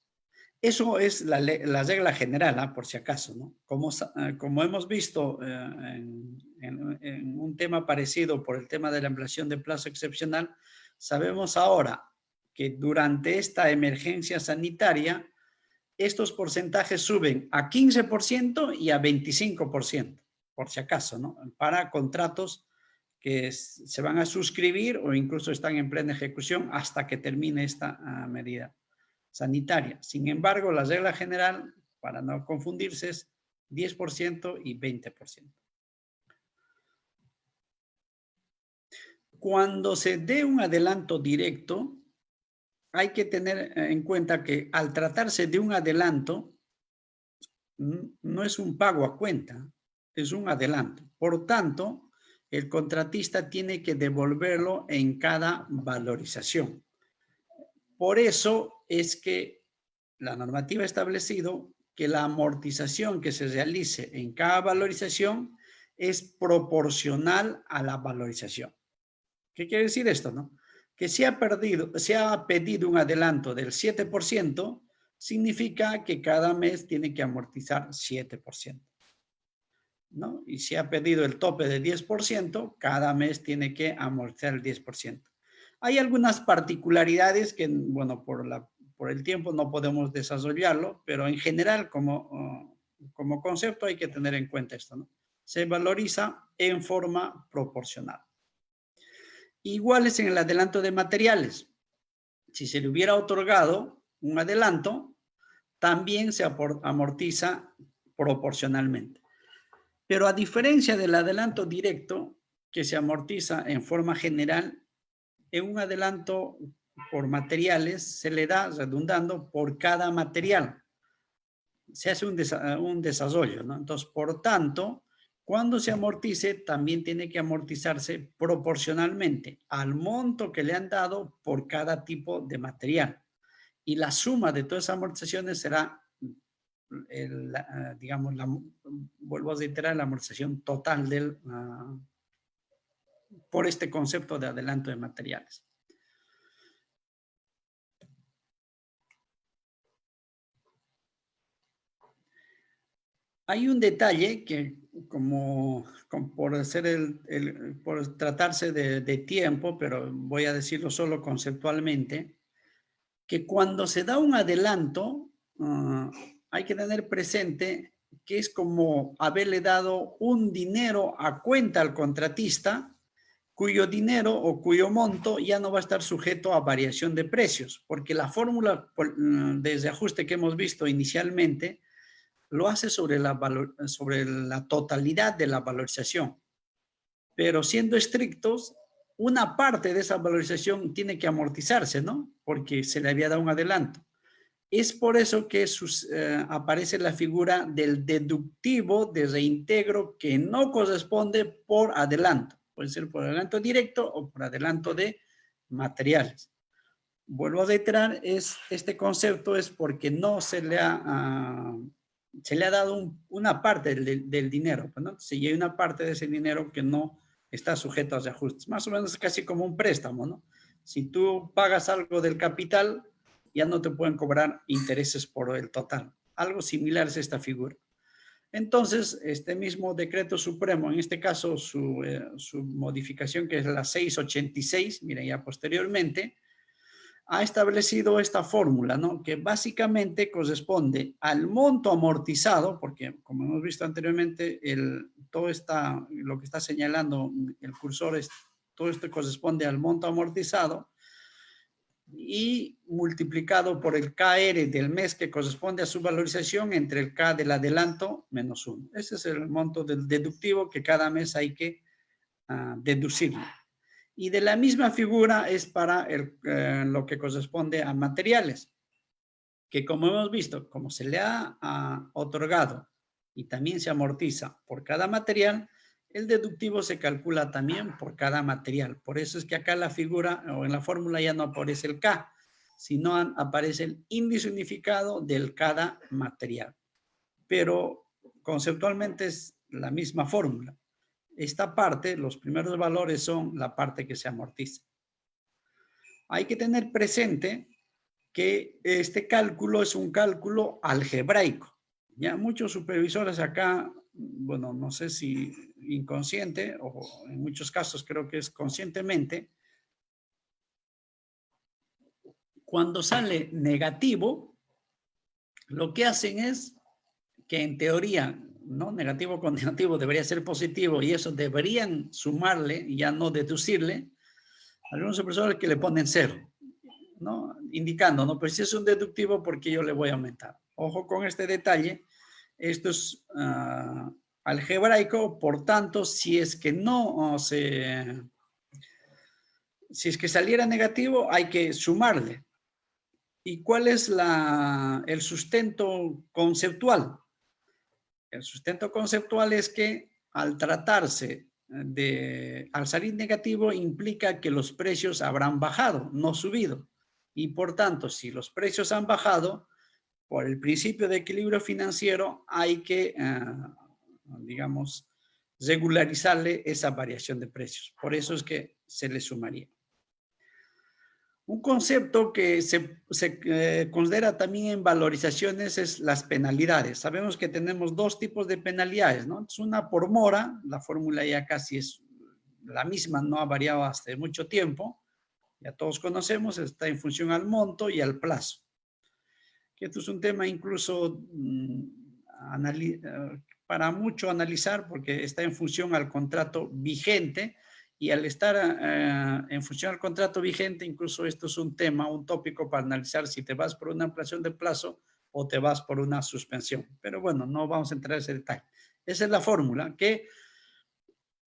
Eso es la regla general, por si acaso, ¿no? Como hemos visto en un tema parecido por el tema de la ampliación de plazo excepcional, sabemos ahora que durante esta emergencia sanitaria estos porcentajes suben a 15% y a 25%, por si acaso, ¿no? Para contratos que se van a suscribir o incluso están en plena ejecución hasta que termine esta medida sanitaria. Sin embargo, la regla general, para no confundirse, es 10% y 20%. Cuando se dé un adelanto directo, hay que tener en cuenta que al tratarse de un adelanto, no es un pago a cuenta, es un adelanto. Por tanto, el contratista tiene que devolverlo en cada valorización. Por eso es que la normativa ha establecido que la amortización que se realice en cada valorización es proporcional a la valorización. ¿Qué quiere decir esto, no? Que se ha pedido un adelanto del 7%, significa que cada mes tiene que amortizar 7%, ¿no? Y si ha pedido el tope de 10%, cada mes tiene que amortizar el 10%. Hay algunas particularidades que, bueno, por el tiempo no podemos desarrollarlo, pero en general, como concepto, hay que tener en cuenta esto, ¿no? Se valoriza en forma proporcional. Igual es en el adelanto de materiales. Si se le hubiera otorgado un adelanto, también se amortiza proporcionalmente. Pero a diferencia del adelanto directo, que se amortiza en forma general, en un adelanto por materiales se le da, redundando, por cada material. Se hace un desarrollo, ¿no? Entonces, por tanto, cuando se amortice, también tiene que amortizarse proporcionalmente al monto que le han dado por cada tipo de material. Y la suma de todas esas amortizaciones será, digamos, vuelvo a reiterar, la amortización total por este concepto de adelanto de materiales. Hay un detalle que, por tratarse de tiempo, pero voy a decirlo solo conceptualmente, que cuando se da un adelanto, hay que tener presente que es como haberle dado un dinero a cuenta al contratista, cuyo dinero o cuyo monto ya no va a estar sujeto a variación de precios, porque la fórmula de ajuste que hemos visto inicialmente lo hace sobre la totalidad de la valorización. Pero siendo estrictos, una parte de esa valorización tiene que amortizarse, ¿no? Porque se le había dado un adelanto. Es por eso que aparece la figura del deductivo de reintegro que no corresponde por adelanto. Puede ser por adelanto directo o por adelanto de materiales. Vuelvo a reiterar, este concepto es porque no se le ha dado una parte del dinero, ¿no? Si hay una parte de ese dinero que no está sujeto a ajustes. Más o menos casi como un préstamo, ¿no? Si tú pagas algo del capital, ya no te pueden cobrar intereses por el total. Algo similar es esta figura. Entonces, este mismo decreto supremo, en este caso su modificación, que es la 686, miren, ya posteriormente, ha establecido esta fórmula, ¿no? Que básicamente corresponde al monto amortizado, porque como hemos visto anteriormente, lo que está señalando el cursor, todo esto corresponde al monto amortizado y multiplicado por el KR del mes que corresponde a su valorización entre el K del adelanto menos 1. Ese es el monto del deductivo que cada mes hay que deducirlo. Y de la misma figura es para lo que corresponde a materiales, que como hemos visto, como se le ha otorgado y también se amortiza por cada material, el deductivo se calcula también por cada material. Por eso es que acá la figura o en la fórmula ya no aparece el K, sino aparece el índice unificado del cada material. Pero conceptualmente es la misma fórmula. Esta parte, los primeros valores son la parte que se amortiza. Hay que tener presente que este cálculo es un cálculo algebraico. Ya muchos supervisores acá, bueno, no sé si inconsciente o en muchos casos creo que es conscientemente, Cuando sale negativo, lo que hacen es que en teoría, ¿no? Negativo con negativo debería ser positivo y eso deberían sumarle y ya no deducirle. Algunos profesores que le ponen 0, ¿no? Indicando, ¿no? Pues si es un deductivo, ¿por qué yo le voy a aumentar? Ojo con este detalle. Esto es algebraico, por tanto, si es que si es que saliera negativo, hay que sumarle. ¿Y cuál es el sustento conceptual? El sustento conceptual es que al salir negativo implica que los precios habrán bajado, no subido. Y por tanto, si los precios han bajado, por el principio de equilibrio financiero hay que, digamos, regularizarle esa variación de precios. Por eso es que se le sumaría. Un concepto que se considera también en valorizaciones es las penalidades. Sabemos que tenemos 2 tipos de penalidades, ¿no? Es una por mora, la fórmula ya casi es la misma, no ha variado hace mucho tiempo. Ya todos conocemos, está en función al monto y al plazo. Esto es un tema incluso para mucho analizar porque está en función al contrato vigente. Y al estar en función al contrato vigente, incluso esto es un tema, un tópico para analizar si te vas por una ampliación de plazo o te vas por una suspensión. Pero bueno, no vamos a entrar en ese detalle. Esa es la fórmula, que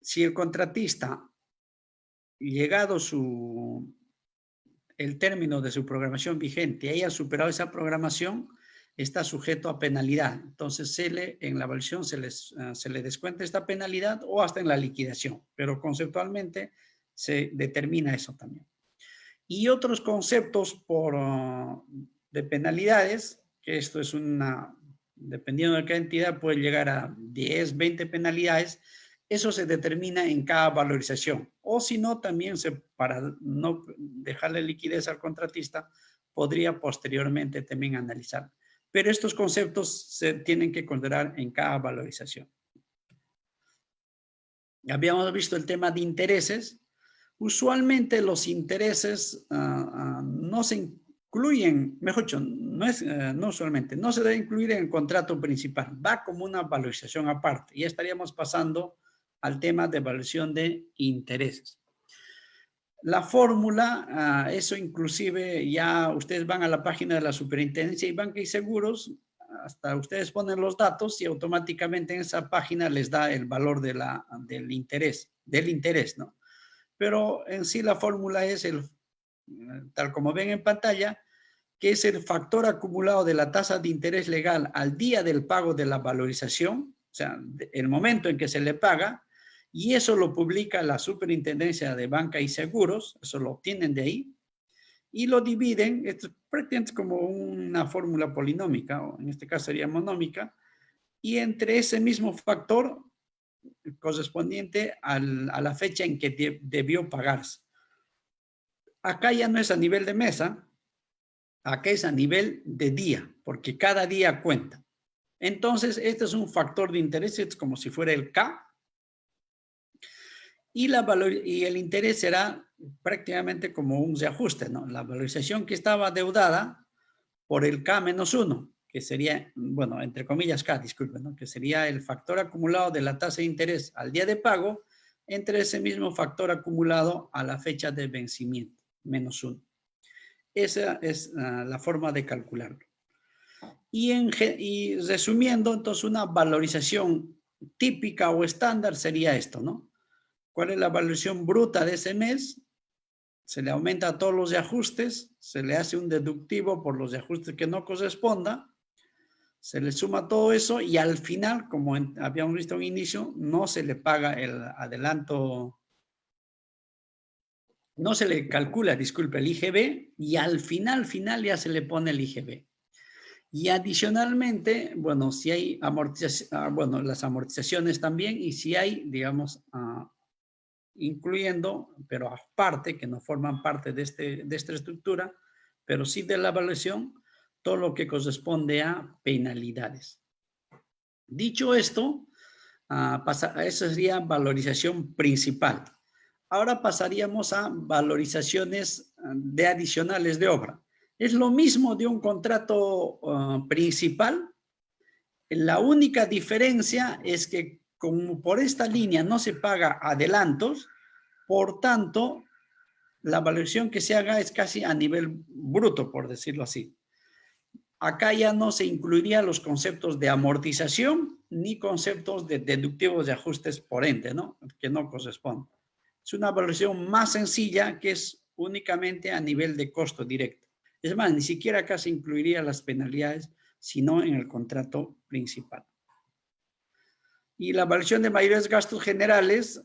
si el contratista, llegado el término de su programación vigente, haya superado esa programación, está sujeto a penalidad. Entonces, en la evaluación se le descuenta esta penalidad o hasta en la liquidación, pero conceptualmente se determina eso también. Y otros conceptos de penalidades, que esto es dependiendo de qué entidad, puede llegar a 10, 20 penalidades, eso se determina en cada valorización. O si no, también para no dejarle liquidez al contratista, podría posteriormente también analizar. Pero estos conceptos se tienen que considerar en cada valorización. Habíamos visto el tema de intereses. Usualmente los intereses no se incluyen, mejor dicho, no usualmente, no se debe incluir en el contrato principal. Va como una valorización aparte. Ya estaríamos pasando al tema de evaluación de intereses. La fórmula, eso inclusive ya ustedes van a la página de la Superintendencia de Banca y Seguros, hasta ustedes ponen los datos y automáticamente en esa página les da el valor del interés, ¿no? Pero en sí la fórmula es tal como ven en pantalla, que es el factor acumulado de la tasa de interés legal al día del pago de la valorización, o sea, el momento en que se le paga, y eso lo publica la Superintendencia de Banca y Seguros, eso lo obtienen de ahí, y lo dividen, esto es prácticamente como una fórmula polinómica, o en este caso sería monómica, y entre ese mismo factor correspondiente a la fecha en que debió pagarse. Acá ya no es a nivel de mesa, acá es a nivel de día, porque cada día cuenta. Entonces, este es un factor de interés, es como si fuera el K, y el interés será prácticamente como un reajuste, ¿no? La valorización que estaba adeudada por el K-1, que sería, bueno, entre comillas K, disculpen, ¿no? Que sería el factor acumulado de la tasa de interés al día de pago entre ese mismo factor acumulado a la fecha de vencimiento, -1. Esa es la forma de calcularlo. Y resumiendo, entonces una valorización típica o estándar sería esto, ¿no? ¿Cuál es la valorización bruta de ese mes? Se le aumenta a todos los reajustes, se le hace un deductivo por los reajustes que no corresponda, se le suma todo eso y al final, como habíamos visto en inicio, no se le paga el adelanto, no se le calcula, disculpe, el IGB y al final ya se le pone el IGB. Y adicionalmente, bueno, si hay las amortizaciones también y si hay, digamos, incluyendo, pero aparte, que no forman parte de esta estructura, pero sí de la evaluación, todo lo que corresponde a penalidades. Dicho esto, eso sería valorización principal. Ahora pasaríamos a valorizaciones de adicionales de obra. Es lo mismo de un contrato principal. La única diferencia es que como por esta línea no se paga adelantos, por tanto, la valoración que se haga es casi a nivel bruto, por decirlo así. Acá ya no se incluirían los conceptos de amortización ni conceptos de deductivos de ajustes por ente, ¿no? Que no corresponden. Es una valoración más sencilla que es únicamente a nivel de costo directo. Es más, ni siquiera acá se incluirían las penalidades, sino en el contrato principal. Y la valoración de mayores gastos generales,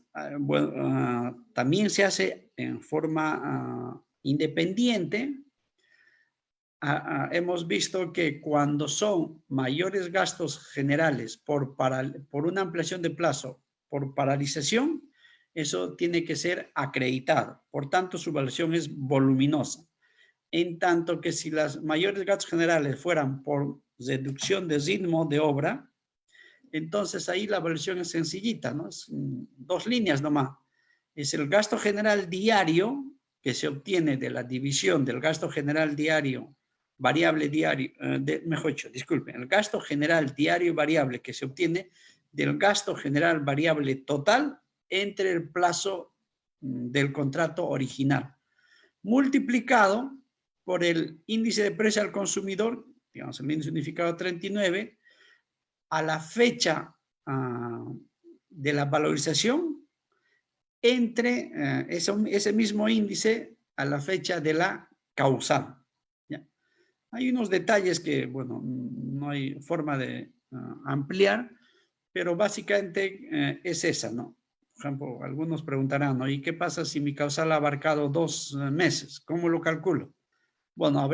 también se hace en forma independiente. Hemos visto que cuando son mayores gastos generales por una ampliación de plazo, por paralización, eso tiene que ser acreditado. Por tanto, su valoración es voluminosa. En tanto que si las mayores gastos generales fueran por reducción de ritmo de obra, entonces ahí la valoración es sencillita, ¿no? Es 2 líneas nomás. Es el gasto general diario que se obtiene de la división del gasto general diario variable diario, mejor dicho, disculpen, el gasto general diario variable que se obtiene del gasto general variable total entre el plazo del contrato original, multiplicado por el índice de precio al consumidor, digamos el índice unificado 39, a la fecha de la valorización entre ese mismo índice a la fecha de la causal. ¿Ya? Hay unos detalles que, bueno, no hay forma de ampliar, pero básicamente es esa, ¿no? Por ejemplo, algunos preguntarán, ¿no? ¿Y qué pasa si mi causal ha abarcado 2 meses? ¿Cómo lo calculo? Bueno,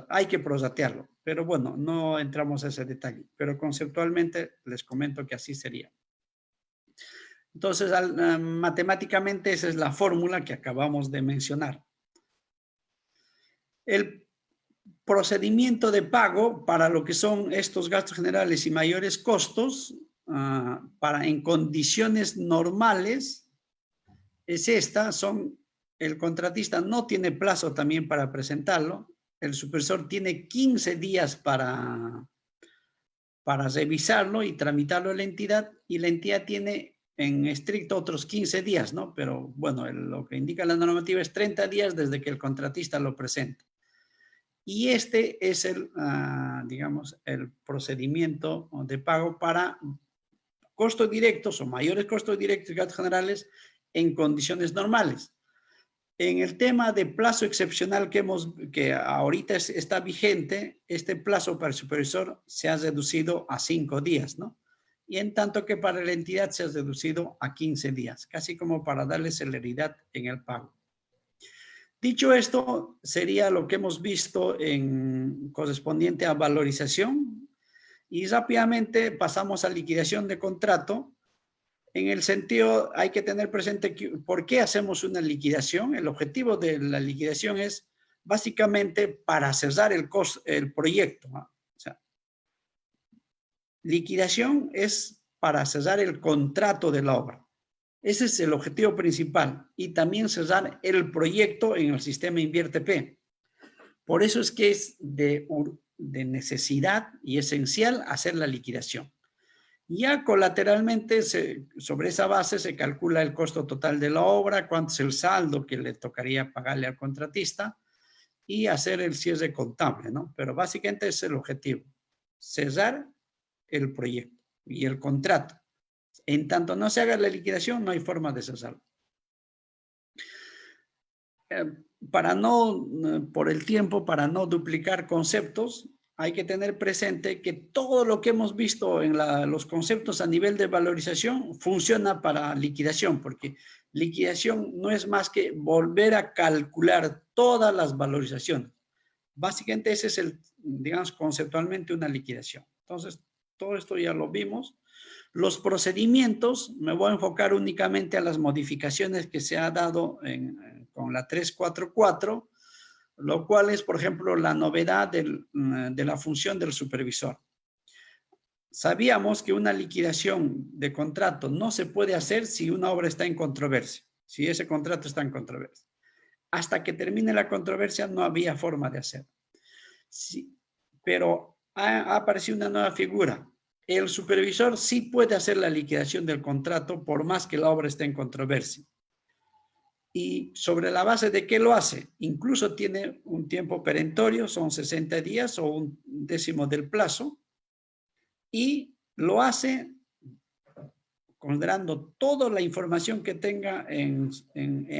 hay que prosatearlo, pero bueno, no entramos a ese detalle, pero conceptualmente les comento que así sería. Entonces, matemáticamente esa es la fórmula que acabamos de mencionar. El procedimiento de pago para lo que son estos gastos generales y mayores costos, en condiciones normales, es el contratista no tiene plazo también para presentarlo, el supervisor tiene 15 días para revisarlo y tramitarlo en la entidad, y la entidad tiene en estricto otros 15 días, ¿no? Pero bueno, lo que indica la normativa es 30 días desde que el contratista lo presenta. Y este es digamos, el procedimiento de pago para costos directos o mayores costos directos y gastos generales en condiciones normales. En el tema de plazo excepcional que ahorita está vigente, este plazo para el supervisor se ha reducido a 5 días, ¿no? Y en tanto que para la entidad se ha reducido a 15 días, casi como para darle celeridad en el pago. Dicho esto, sería lo que hemos visto correspondiente a valorización, y rápidamente pasamos a liquidación de contrato. En el sentido, hay que tener presente por qué hacemos una liquidación. El objetivo de la liquidación es básicamente para cerrar el proyecto, ¿no? O sea, liquidación es para cerrar el contrato de la obra. Ese es el objetivo principal, y también cerrar el proyecto en el sistema InvierteP. Por eso es que es de necesidad y esencial hacer la liquidación. Ya colateralmente, sobre esa base se calcula el costo total de la obra, cuánto es el saldo que le tocaría pagarle al contratista y hacer el cierre contable, ¿no? Pero básicamente es el objetivo, cerrar el proyecto y el contrato. En tanto no se haga la liquidación, no hay forma de cesarlo. Por el tiempo, para no duplicar conceptos, hay que tener presente que todo lo que hemos visto en los conceptos a nivel de valorización funciona para liquidación, porque liquidación no es más que volver a calcular todas las valorizaciones. Básicamente ese es digamos, conceptualmente una liquidación. Entonces, todo esto ya lo vimos. Los procedimientos, me voy a enfocar únicamente a las modificaciones que se ha dado con la 344, lo cual es, por ejemplo, la novedad de la función del supervisor. Sabíamos que una liquidación de contrato no se puede hacer si una obra está en controversia, si ese contrato está en controversia. Hasta que termine la controversia no había forma de hacer. Sí, pero ha aparecido una nueva figura. El supervisor sí puede hacer la liquidación del contrato por más que la obra esté en controversia. ¿Y sobre la base de qué lo hace? Incluso tiene un tiempo perentorio, son 60 días o un décimo del plazo, y lo hace considerando toda la información que tenga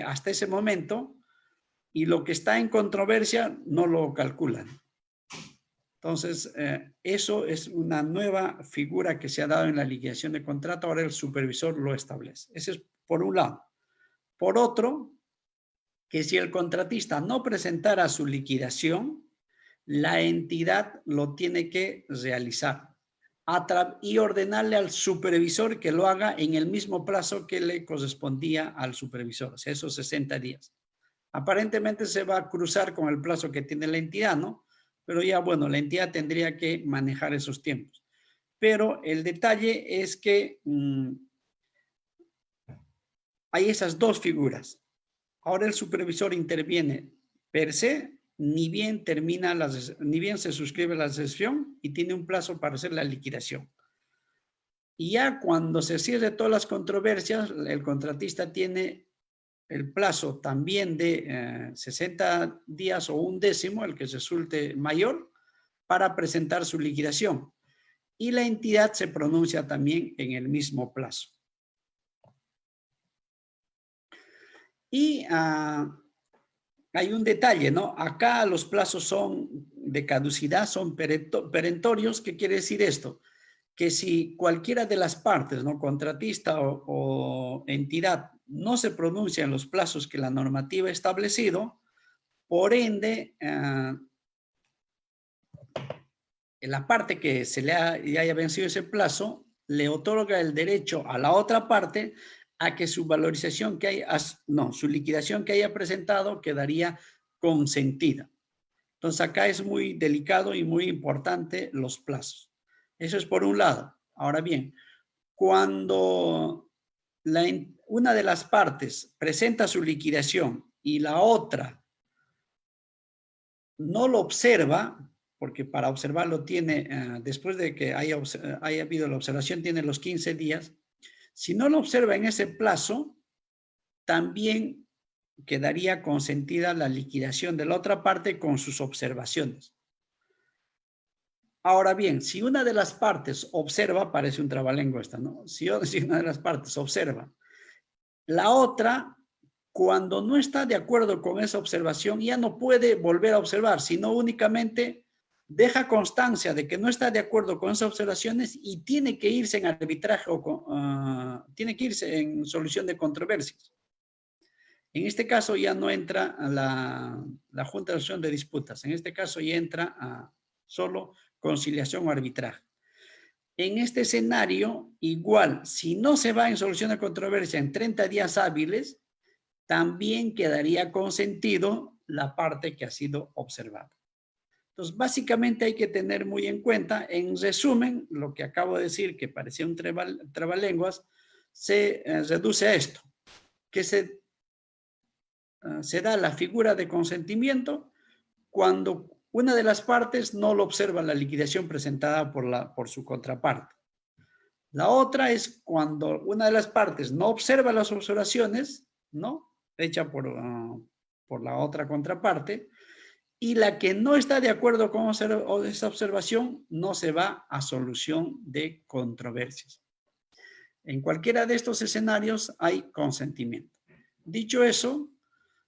hasta ese momento, y lo que está en controversia no lo calculan. Entonces, eso es una nueva figura que se ha dado en la liquidación de contrato. Ahora el supervisor lo establece. Ese es por un lado. Por otro, que si el contratista no presentara su liquidación, la entidad lo tiene que realizar y ordenarle al supervisor que lo haga en el mismo plazo que le correspondía al supervisor, o sea, esos 60 días. Aparentemente se va a cruzar con el plazo que tiene la entidad, ¿no? Pero ya, bueno, la entidad tendría que manejar esos tiempos. Pero el detalle es que hay esas dos figuras. Ahora el supervisor interviene per se, ni bien ni bien se suscribe la sesión y tiene un plazo para hacer la liquidación. Y ya cuando se cierre todas las controversias, el contratista tiene el plazo también de 60 días o un décimo, el que resulte mayor, para presentar su liquidación. Y la entidad se pronuncia también en el mismo plazo. Y hay un detalle, ¿no? Acá los plazos son de caducidad, son perentorios. ¿Qué quiere decir esto? Que si cualquiera de las partes, ¿no? Contratista o entidad, no se pronuncia en los plazos que la normativa ha establecido, por ende, en la parte que se le haya vencido ese plazo, le otorga el derecho a la otra parte a que su valorización su liquidación que haya presentado quedaría consentida. Entonces acá es muy delicado y muy importante los plazos. Eso es por un lado. Ahora bien, cuando una de las partes presenta su liquidación y la otra no lo observa, porque para observarlo tiene, después de que haya habido la observación, tiene los 15 días. Si no lo observa en ese plazo, también quedaría consentida la liquidación de la otra parte con sus observaciones. Ahora bien, si una de las partes observa, parece un trabalengua esta, ¿no? Si una de las partes observa, la otra, cuando no está de acuerdo con esa observación, ya no puede volver a observar, sino únicamente deja constancia de que no está de acuerdo con esas observaciones y tiene que irse en arbitraje o tiene que irse en solución de controversias. En este caso ya no entra a la Junta de Resolución de Disputas. En este caso ya entra a solo conciliación o arbitraje. En este escenario, igual, si no se va en solución de controversia en 30 días hábiles, también quedaría consentido la parte que ha sido observada. Entonces, básicamente hay que tener muy en cuenta, en resumen, lo que acabo de decir, que parecía un trabalenguas, se reduce a esto, que se da la figura de consentimiento cuando una de las partes no lo observa la liquidación presentada por su contraparte. La otra es cuando una de las partes no observa las observaciones, ¿no? Hecha por la otra contraparte, y la que no está de acuerdo con esa observación no se va a solución de controversias. En cualquiera de estos escenarios hay consentimiento. Dicho eso,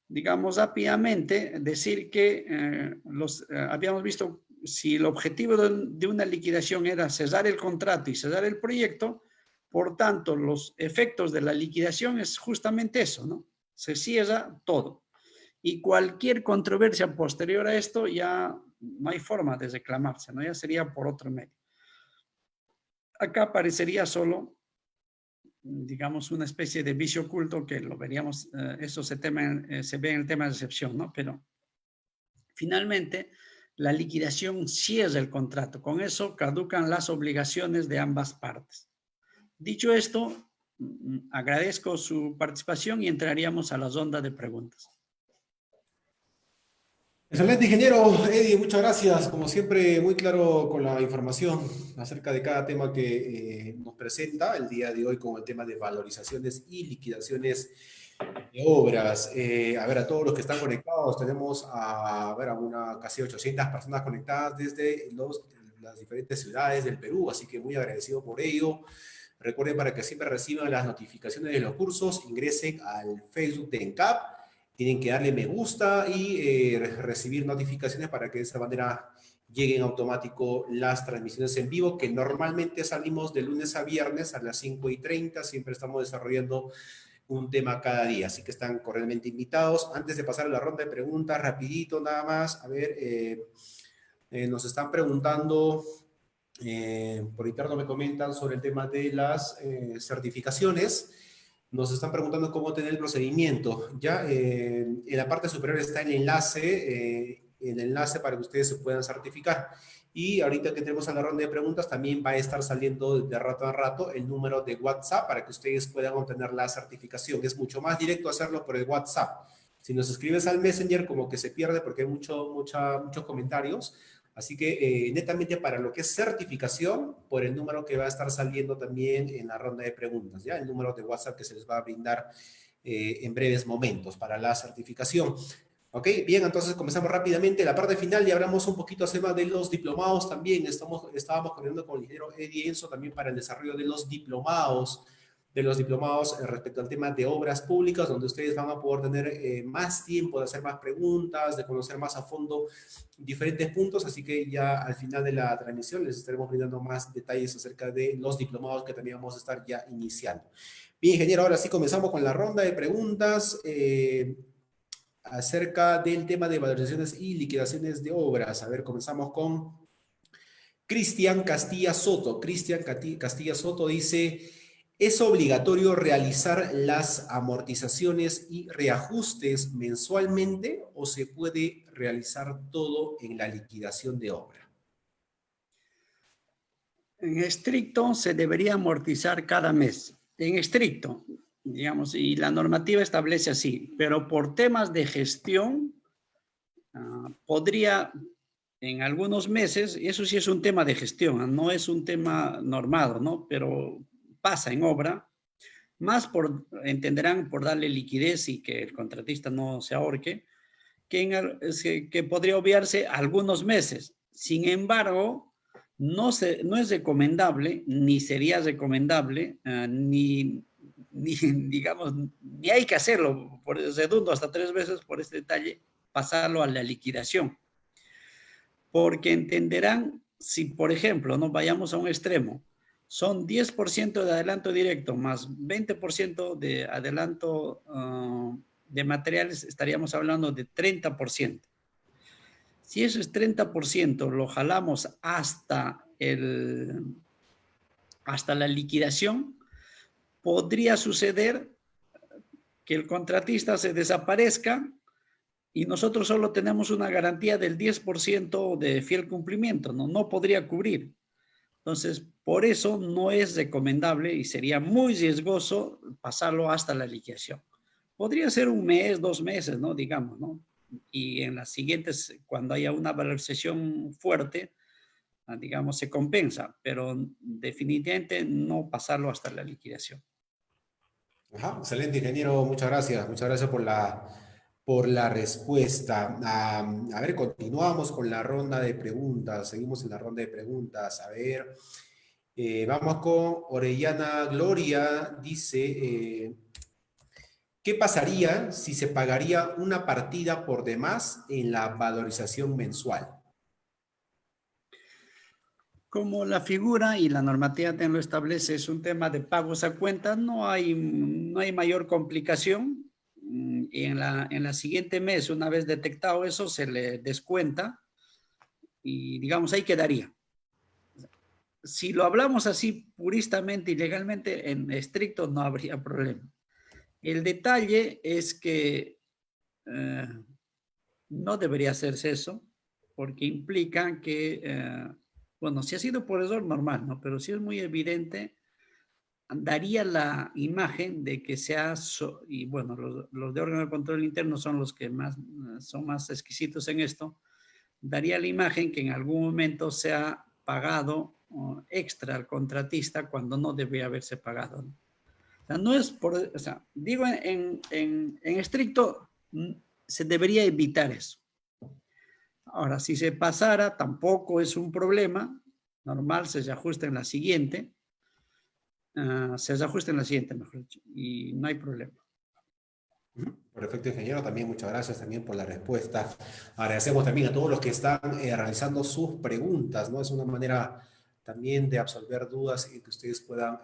digamos rápidamente, decir que habíamos visto si el objetivo de una liquidación era cerrar el contrato y cerrar el proyecto, por tanto, los efectos de la liquidación es justamente eso, ¿no? Se cierra todo. Y cualquier controversia posterior a esto ya no hay forma de reclamarse, ¿no? Ya sería por otro medio. Acá aparecería solo, digamos, una especie de vicio oculto que lo veríamos, eso se ve en el tema de excepción, ¿no? Pero finalmente, la liquidación cierra el contrato. Con eso caducan las obligaciones de ambas partes. Dicho esto, agradezco su participación y entraríamos a la ronda de preguntas. Excelente, ingeniero Eddie, muchas gracias. Como siempre, muy claro con la información acerca de cada tema que nos presenta el día de hoy con el tema de valorizaciones y liquidaciones de obras. A ver, a todos los que están conectados, tenemos a ver, a una casi 800 personas conectadas desde las diferentes ciudades del Perú, así que muy agradecido por ello. Recuerden, para que siempre reciban las notificaciones de los cursos, ingresen al Facebook de ENCAP, tienen que darle me gusta y recibir notificaciones para que de esa manera lleguen automático las transmisiones en vivo, que normalmente salimos de lunes a viernes a las 5:30, siempre estamos desarrollando un tema cada día, así que están cordialmente invitados. Antes de pasar a la ronda de preguntas, rapidito nada más, a ver, nos están preguntando, por interno me comentan sobre el tema de las certificaciones, nos están preguntando cómo tener el procedimiento. Ya en la parte superior está el enlace para que ustedes se puedan certificar. Y ahorita que tenemos a la ronda de preguntas, también va a estar saliendo de rato a rato el número de WhatsApp para que ustedes puedan obtener la certificación. Es mucho más directo hacerlo por el WhatsApp. Si nos escribes al Messenger, como que se pierde porque hay muchos comentarios. Así que netamente para lo que es certificación, por el número que va a estar saliendo también en la ronda de preguntas, ¿ya? El número de WhatsApp que se les va a brindar en breves momentos para la certificación. Ok, bien, entonces comenzamos rápidamente. La parte final y hablamos un poquito acerca de los diplomados también. Estábamos coordinando con el ingeniero Eddie Enzo también para el desarrollo de los diplomados respecto al tema de obras públicas, donde ustedes van a poder tener más tiempo de hacer más preguntas, de conocer más a fondo diferentes puntos, así que ya al final de la transmisión les estaremos brindando más detalles acerca de los diplomados que también vamos a estar ya iniciando. Bien, ingeniero, ahora sí comenzamos con la ronda de preguntas acerca del tema de valorizaciones y liquidaciones de obras. A ver, comenzamos con Cristian Castilla Soto. Cristian Castilla Soto dice, ¿es obligatorio realizar las amortizaciones y reajustes mensualmente o se puede realizar todo en la liquidación de obra? En estricto, se debería amortizar cada mes. En estricto, digamos, y la normativa establece así, pero por temas de gestión, podría en algunos meses, y eso sí es un tema de gestión, no es un tema normado, ¿no? Pero pasa en obra, más por, entenderán, por darle liquidez y que el contratista no se ahorque, que podría obviarse algunos meses. Sin embargo, no es recomendable, ni sería recomendable, digamos, ni hay que hacerlo, por segundo hasta 3 veces por este detalle, pasarlo a la liquidación. Porque entenderán, si por ejemplo, nos vayamos a un extremo, son 10% de adelanto directo más 20% de adelanto de materiales, estaríamos hablando de 30%. Si eso es 30%, lo jalamos hasta la liquidación, podría suceder que el contratista se desaparezca y nosotros solo tenemos una garantía del 10% de fiel cumplimiento, no podría cubrir. Entonces, por eso no es recomendable y sería muy riesgoso pasarlo hasta la liquidación. Podría ser un mes, 2 meses, ¿no? Digamos, ¿no? Y en las siguientes, cuando haya una valorización fuerte, digamos, se compensa, pero definitivamente no pasarlo hasta la liquidación. Ajá, excelente, ingeniero. Muchas gracias por la respuesta. A ver, continuamos con la ronda de preguntas. Seguimos en la ronda de preguntas. A ver, vamos con Orellana Gloria. Dice, ¿qué pasaría si se pagaría una partida por demás en la valorización mensual? Como la figura y la normativa lo establece, es un tema de pagos a cuenta, no hay mayor complicación. Y en la siguiente mes, una vez detectado eso, se le descuenta y digamos ahí quedaría. Si lo hablamos así puristamente y legalmente, en estricto no habría problema. El detalle es que no debería hacerse eso, porque implica que, bueno, si ha sido por error normal, ¿no? Pero si es muy evidente, daría la imagen de que sea, y bueno, los de órgano de control interno son los que son más exquisitos en esto, daría la imagen que en algún momento se ha pagado extra al contratista cuando no debía haberse pagado, ¿no? O sea, no es por, o sea, digo en estricto, se debería evitar eso. Ahora, si se pasara, tampoco es un problema, normal, se ajusta en la siguiente, mejor dicho, y no hay problema. Perfecto, ingeniero. También muchas gracias también por la respuesta. Agradecemos también a todos los que están realizando sus preguntas, ¿no? Es una manera también de absolver dudas y que ustedes puedan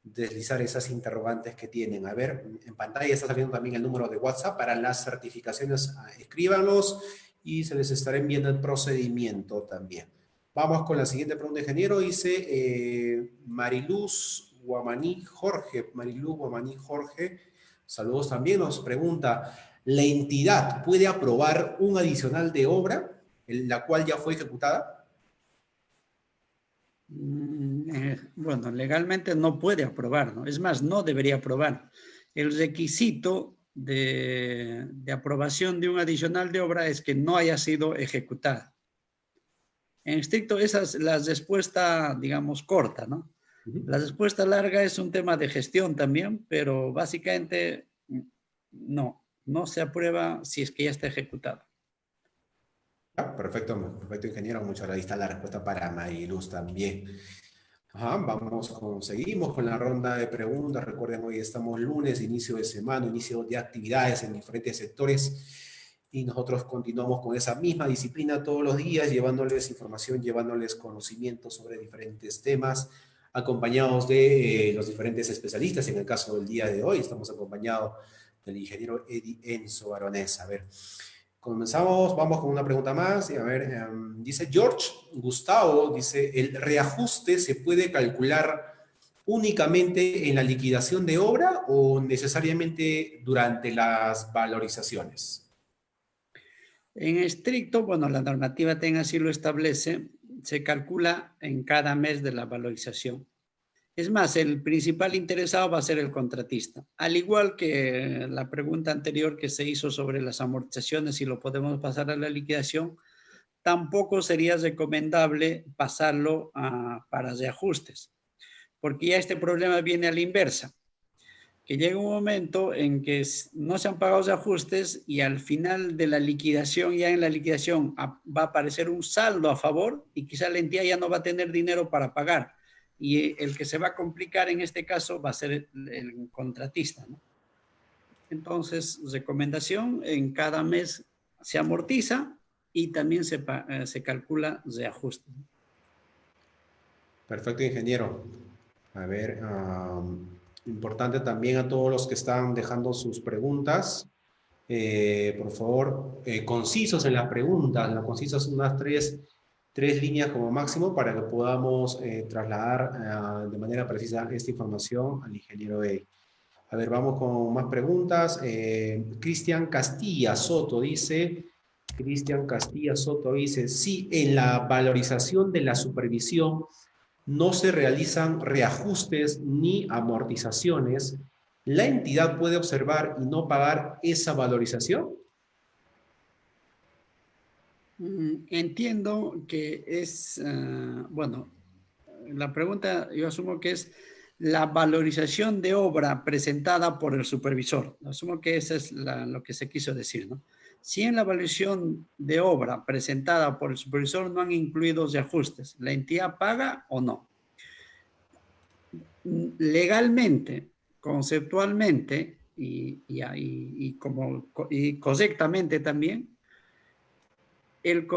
deslizar esas interrogantes que tienen. A ver, en pantalla está saliendo también el número de WhatsApp para las certificaciones. Escríbanlos y se les estará enviando el procedimiento también. Vamos con la siguiente pregunta, ingeniero. Dice Mariluz Guamaní Jorge. Mariluz Guamaní Jorge. Saludos también. Nos pregunta, ¿la entidad puede aprobar un adicional de obra, la cual ya fue ejecutada? Bueno, legalmente no puede aprobar, ¿no? Es más, no debería aprobar. El requisito de aprobación de un adicional de obra es que no haya sido ejecutada. En estricto, esa es la respuesta, digamos, corta, ¿no? La respuesta larga es un tema de gestión también, pero básicamente no se aprueba si es que ya está ejecutado. Perfecto, perfecto, ingeniero. Muchas gracias. Ahí está la respuesta para Mariluz también. Ajá, seguimos con la ronda de preguntas. Recuerden, hoy estamos lunes, inicio de semana, inicio de actividades en diferentes sectores y nosotros continuamos con esa misma disciplina todos los días, llevándoles información, llevándoles conocimiento sobre diferentes temas, acompañados de los diferentes especialistas. En el caso del día de hoy, estamos acompañados del ingeniero Eddie Enzo Baronés. A ver, comenzamos, vamos con una pregunta más. A ver, dice George Gustavo, dice, ¿el reajuste se puede calcular únicamente en la liquidación de obra o necesariamente durante las valorizaciones? En estricto, bueno, la normativa TEN así lo establece, se calcula en cada mes de la valorización. Es más, el principal interesado va a ser el contratista. Al igual que la pregunta anterior que se hizo sobre las amortizaciones, si lo podemos pasar a la liquidación, tampoco sería recomendable pasarlo para reajustes, porque ya este problema viene a la inversa, que llega un momento en que no se han pagado los ajustes y al final de la liquidación, ya en la liquidación va a aparecer un saldo a favor y quizá la entidad ya no va a tener dinero para pagar. Y el que se va a complicar en este caso va a ser el contratista, ¿no? Entonces, recomendación, en cada mes se amortiza y también se calcula reajuste. Perfecto, ingeniero. A ver, importante también a todos los que están dejando sus preguntas. Por favor, concisos en las preguntas, concisas unas tres líneas como máximo para que podamos trasladar de manera precisa esta información al ingeniero E. A ver, vamos con más preguntas. Cristian Castilla Soto dice, sí, en la valorización de la supervisión no se realizan reajustes ni amortizaciones, ¿la entidad puede observar y no pagar esa valorización? Entiendo que es, bueno, la pregunta yo asumo que es la valorización de obra presentada por el supervisor. Asumo que eso es lo que se quiso decir, ¿no? Si en la valorización de obra presentada por el supervisor no han incluido reajustes, ¿la entidad paga o no? Legalmente, conceptualmente y correctamente también,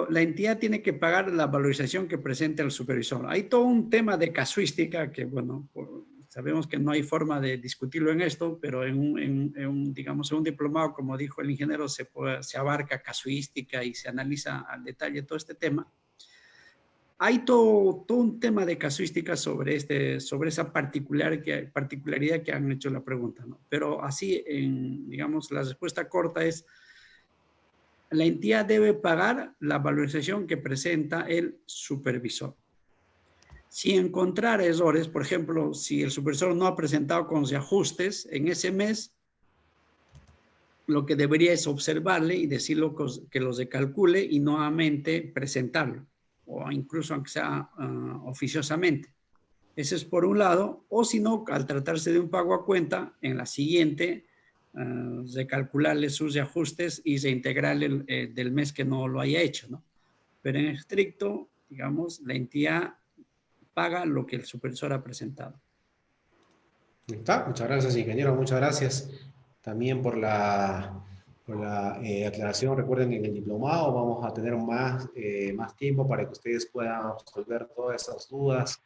la entidad tiene que pagar la valorización que presente el supervisor. Hay todo un tema de casuística que, bueno, sabemos que no hay forma de discutirlo en esto, pero digamos, en un diplomado, como dijo el ingeniero, se abarca casuística y se analiza al detalle todo este tema. Hay todo un tema de casuística sobre esa particularidad que han hecho la pregunta, ¿no? Pero así, digamos, la respuesta corta es: la entidad debe pagar la valorización que presenta el supervisor. Si encontrar errores, por ejemplo, si el supervisor no ha presentado con los ajustes en ese mes, lo que debería es observarle y decirlo que los recalcule y nuevamente presentarlo, o incluso aunque sea oficiosamente. Ese es por un lado, o si no, al tratarse de un pago a cuenta, en la siguiente, recalcularle sus ajustes y reintegrarle del mes que no lo haya hecho, ¿no? Pero en estricto, digamos, la entidad paga lo que el supervisor ha presentado. ¿Está? Muchas gracias, ingeniero, muchas gracias también por la aclaración. Recuerden que en el diplomado vamos a tener más tiempo para que ustedes puedan resolver todas esas dudas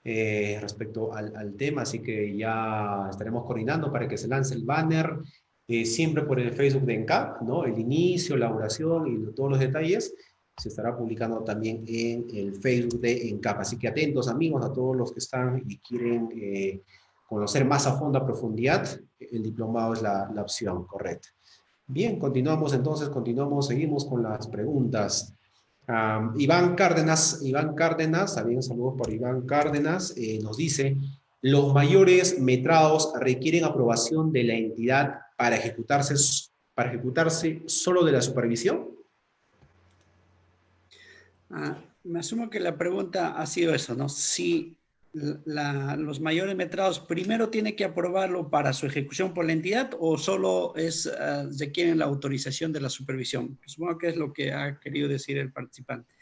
respecto al tema, así que ya estaremos coordinando para que se lance el banner siempre por el Facebook de ENCAP, ¿no? El inicio, la duración y todos los detalles se estará publicando también en el Facebook de ENCAP. Así que atentos, amigos, a todos los que están y quieren conocer más a fondo, a profundidad, el diplomado es la opción correcta. Bien, continuamos entonces, seguimos con las preguntas. Iván Cárdenas, también saludos por Iván Cárdenas, nos dice, ¿los mayores metrados requieren aprobación de la entidad para ejecutarse solo de la supervisión? Me asumo que la pregunta ha sido eso, ¿no? Si los mayores metrados primero tiene que aprobarlo para su ejecución por la entidad o solo requieren la autorización de la supervisión. Supongo que es lo que ha querido decir el participante.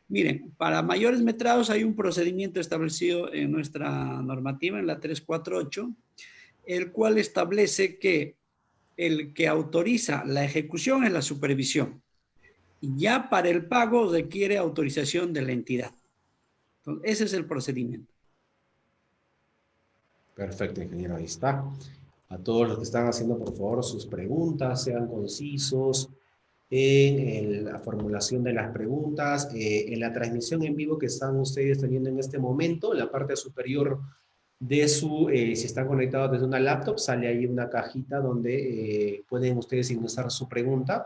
Miren, para mayores metrados hay un procedimiento establecido en nuestra normativa, en la 348, el cual establece que el que autoriza la ejecución es la supervisión. Ya para el pago requiere autorización de la entidad. Entonces, ese es el procedimiento. Perfecto, ingeniero, ahí está. A todos los que están haciendo, por favor, sus preguntas, sean concisos en la formulación de las preguntas. En la transmisión en vivo que están ustedes teniendo en este momento, en la parte superior de si están conectados desde una laptop, sale ahí una cajita donde pueden ustedes ingresar su pregunta.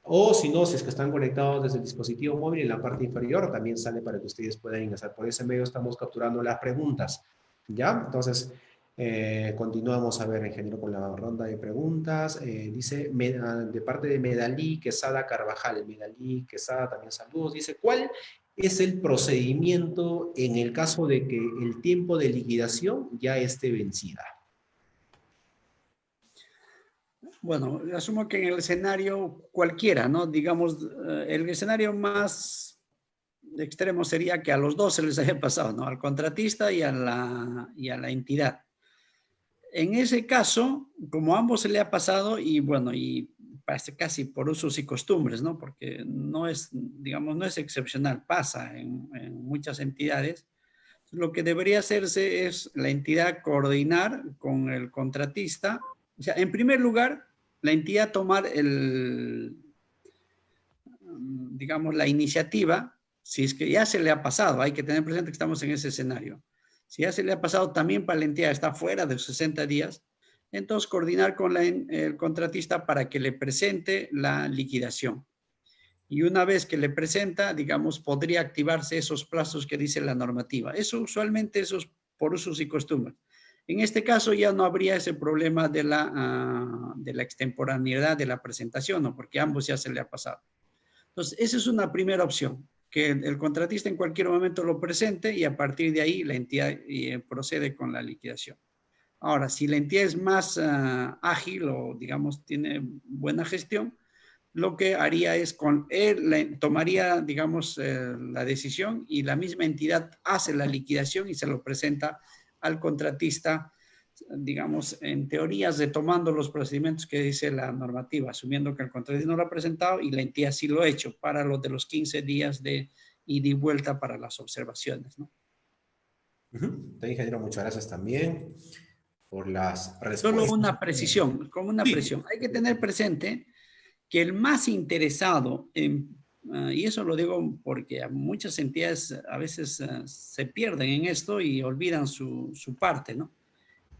O si no, si es que están conectados desde el dispositivo móvil, en la parte inferior también sale para que ustedes puedan ingresar. Por ese medio estamos capturando las preguntas. ¿Ya? Entonces, continuamos a ver, ingeniero, con la ronda de preguntas. Dice, de parte de Medalí Quesada Carvajal. Medalí Quesada, también saludos. Dice, ¿cuál es el procedimiento en el caso de que el tiempo de liquidación ya esté vencida? Bueno, asumo que en el escenario cualquiera, ¿no? Digamos, el escenario más extremo sería que a los dos se les haya pasado, ¿no? Al contratista y a la entidad. En ese caso, como a ambos se le ha pasado, y bueno, y parece casi por usos y costumbres, ¿no? Porque no es, digamos, no es excepcional, pasa en muchas entidades. Lo que debería hacerse es la entidad coordinar con el contratista. O sea, en primer lugar, la entidad tomar digamos, la iniciativa, si es que ya se le ha pasado, hay que tener presente que estamos en ese escenario. Si ya se le ha pasado también para la entidad, está fuera de 60 días, entonces coordinar con el contratista para que le presente la liquidación. Y una vez que le presenta, digamos, podría activarse esos plazos que dice la normativa. Eso usualmente eso es por usos y costumbres. En este caso ya no habría ese problema de la extemporaneidad de la presentación, ¿no? Porque a ambos ya se le ha pasado. Entonces, esa es una primera opción, que el contratista en cualquier momento lo presente y a partir de ahí la entidad procede con la liquidación. Ahora, si la entidad es más ágil o, digamos, tiene buena gestión, lo que haría es con él, tomaría, digamos, la decisión y la misma entidad hace la liquidación y se lo presenta al contratista, digamos, en teoría, retomando los procedimientos que dice la normativa, asumiendo que el contratista no lo ha presentado y la entidad sí lo ha hecho para los de los 15 días de ida y vuelta para las observaciones, ¿no? Te ingeniero, muchas gracias también por las Solo respuestas. una precisión, como una Sí. presión. Hay que tener presente que el más interesado y eso lo digo porque muchas entidades a veces se pierden en esto y olvidan su parte, ¿no?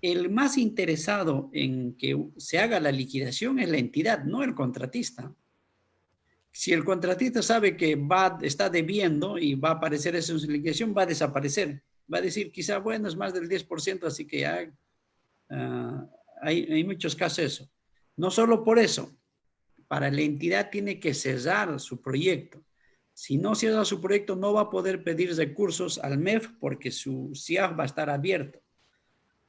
El más interesado en que se haga la liquidación es la entidad, no el contratista. Si el contratista sabe que está debiendo y va a aparecer eso en su liquidación, va a desaparecer. Va a decir, quizá, bueno, es más del 10%, así que ya hay muchos casos de eso. No solo por eso, para la entidad tiene que cerrar su proyecto. Si no cierra su proyecto, no va a poder pedir recursos al MEF porque su CIAF va a estar abierto.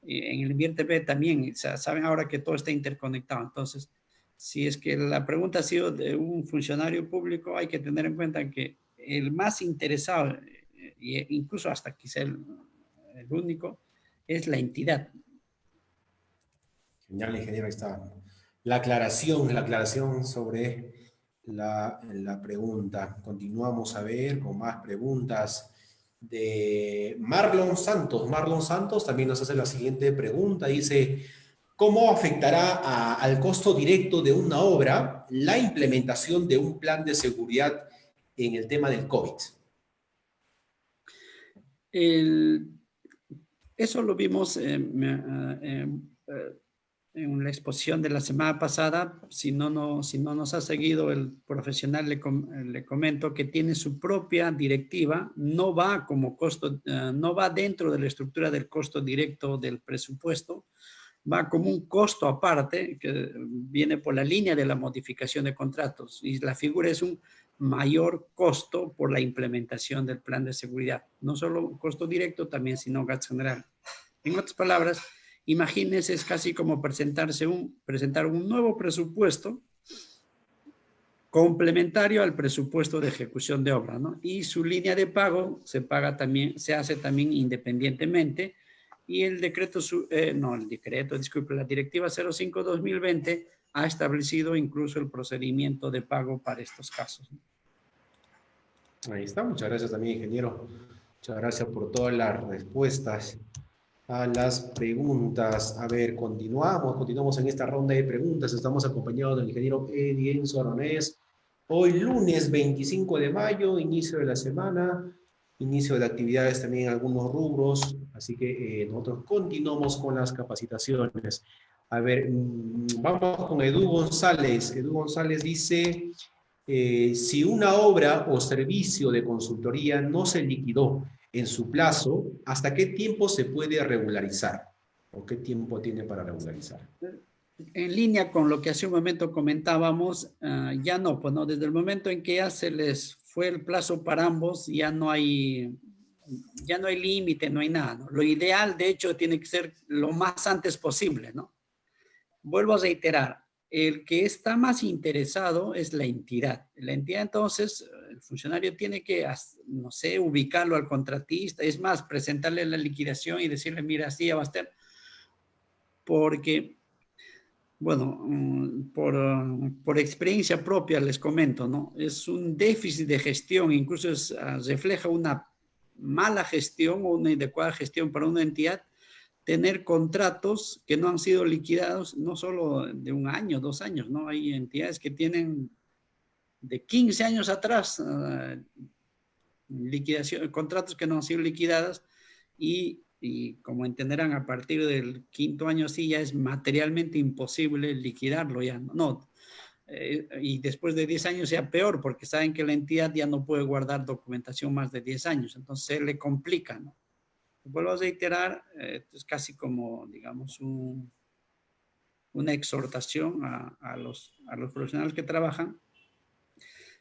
En el INVIERTE-B también, o sea, saben ahora que todo está interconectado. Entonces, si es que la pregunta ha sido de un funcionario público, hay que tener en cuenta que el más interesado, incluso hasta quizá el único, es la entidad. Genial, ingeniero, ahí está la aclaración sobre la pregunta. Continuamos a ver con más preguntas de Marlon Santos. Marlon Santos también nos hace la siguiente pregunta. Dice, ¿cómo afectará al costo directo de una obra la implementación de un plan de seguridad en el tema del COVID? Eso lo vimos en la exposición de la semana pasada. Si no nos ha seguido el profesional, le comento que tiene su propia directiva, no va como costo, no va dentro de la estructura del costo directo del presupuesto, va como un costo aparte que viene por la línea de la modificación de contratos, y la figura es un mayor costo por la implementación del plan de seguridad. No solo costo directo también, sino gasto general. En otras palabras, imagínense, es casi como presentar un nuevo presupuesto complementario al presupuesto de ejecución de obra, ¿no? Y su línea de pago se hace también independientemente, y la Directiva 05-2020 ha establecido incluso el procedimiento de pago para estos casos. Ahí está, muchas gracias también, ingeniero. Muchas gracias por todas las respuestas a las preguntas. A ver, continuamos en esta ronda de preguntas. Estamos acompañados del ingeniero Eddie Enzo Aronés. Hoy lunes 25 de mayo, inicio de la semana, inicio de actividades también en algunos rubros, así que nosotros continuamos con las capacitaciones. A ver, vamos con Edu González. Edu González dice, si una obra o servicio de consultoría no se liquidó en su plazo, ¿hasta qué tiempo se puede regularizar? ¿O qué tiempo tiene para regularizar? En línea con lo que hace un momento comentábamos, ya no, pues no, desde el momento en que ya se les fue el plazo para ambos, ya no hay límite, no hay nada, ¿no? Lo ideal, de hecho, tiene que ser lo más antes posible, ¿no? Vuelvo a reiterar, el que está más interesado es la entidad. La entidad, entonces, el funcionario tiene que, no sé, ubicarlo al contratista, es más, presentarle la liquidación y decirle, mira, así ya va a estar, porque, bueno, por experiencia propia les comento, ¿no? Es un déficit de gestión, incluso refleja una mala gestión o una inadecuada gestión para una entidad, tener contratos que no han sido liquidados, no solo de 1 año, 2 años, ¿no? Hay entidades que tienen de 15 años atrás contratos que no han sido liquidados, y como entenderán, a partir del 5º año sí ya es materialmente imposible liquidarlo ya, ¿no? Y después de 10 años ya peor, porque saben que la entidad ya no puede guardar documentación más de 10 años, entonces se le complica, ¿no? Vuelvo a reiterar, es casi como, digamos, una exhortación a los profesionales que trabajan.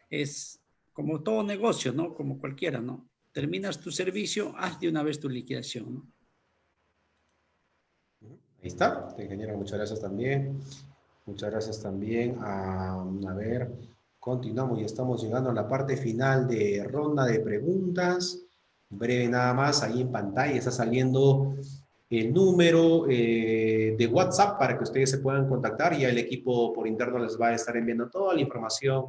Es como todo negocio, ¿no? Como cualquiera, ¿no? Terminas tu servicio, haz de una vez tu liquidación, ¿no? Ahí está, ingeniero, muchas gracias también. Muchas gracias también. A ver, continuamos y estamos llegando a la parte final de ronda de preguntas. Breve nada más, ahí en pantalla está saliendo el número de WhatsApp para que ustedes se puedan contactar, y el equipo por interno les va a estar enviando toda la información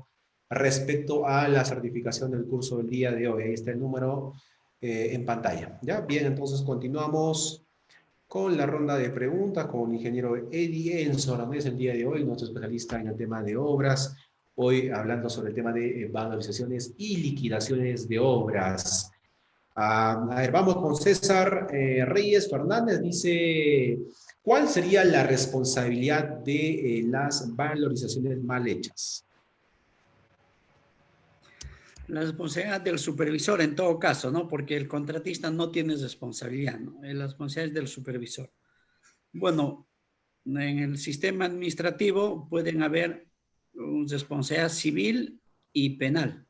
respecto a la certificación del curso del día de hoy. Ahí está el número en pantalla. ¿Ya? Bien, entonces continuamos con la ronda de preguntas con el ingeniero Eddie Enzo Aronés el día de hoy, nuestro especialista en el tema de obras, hoy hablando sobre el tema de valorizaciones y liquidaciones de obras. A ver, vamos con César Reyes Fernández, dice, ¿cuál sería la responsabilidad de las valorizaciones mal hechas? La responsabilidad del supervisor en todo caso, ¿no? Porque el contratista no tiene responsabilidad, ¿no? La responsabilidad es del supervisor. Bueno, en el sistema administrativo pueden haber responsabilidad civil y penal.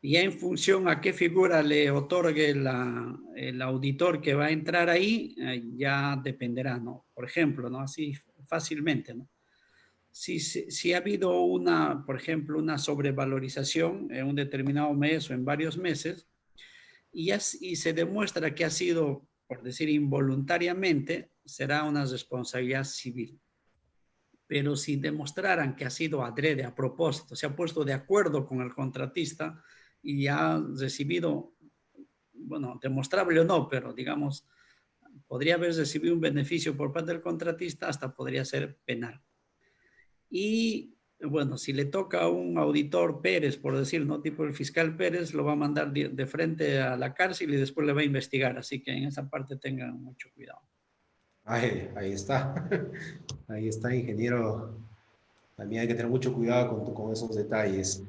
Y ya en función a qué figura le otorgue el auditor que va a entrar ahí, ya dependerá, ¿no? Por ejemplo, ¿no? Así fácilmente, ¿no? Si ha habido una, por ejemplo, una sobrevalorización en un determinado mes o en varios meses, y se demuestra que ha sido, por decir, involuntariamente, será una responsabilidad civil. Pero si demostraran que ha sido adrede, a propósito, se ha puesto de acuerdo con el contratista y ha recibido, bueno, demostrable o no, pero digamos, podría haber recibido un beneficio por parte del contratista, hasta podría ser penal. Y bueno, si le toca a un auditor Pérez, por decir, ¿no? Tipo el fiscal Pérez, lo va a mandar de frente a la cárcel y después le va a investigar. Así que en esa parte tengan mucho cuidado. Ahí está. Ahí está, ingeniero. También hay que tener mucho cuidado con esos detalles.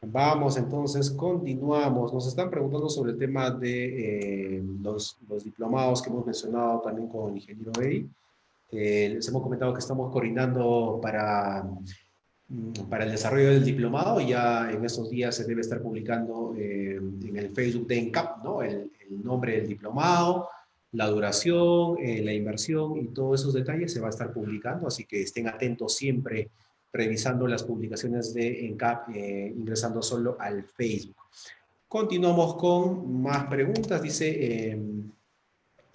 Vamos, entonces, continuamos. Nos están preguntando sobre el tema de los diplomados que hemos mencionado también con el ingeniero Bey. Les hemos comentado que estamos coordinando para el desarrollo del diplomado. Ya en estos días se debe estar publicando en el Facebook de ENCAP, ¿no? El nombre del diplomado, la duración, la inversión y todos esos detalles se va a estar publicando, así que estén atentos siempre revisando las publicaciones de ENCAP, ingresando solo al Facebook. Continuamos con más preguntas. Dice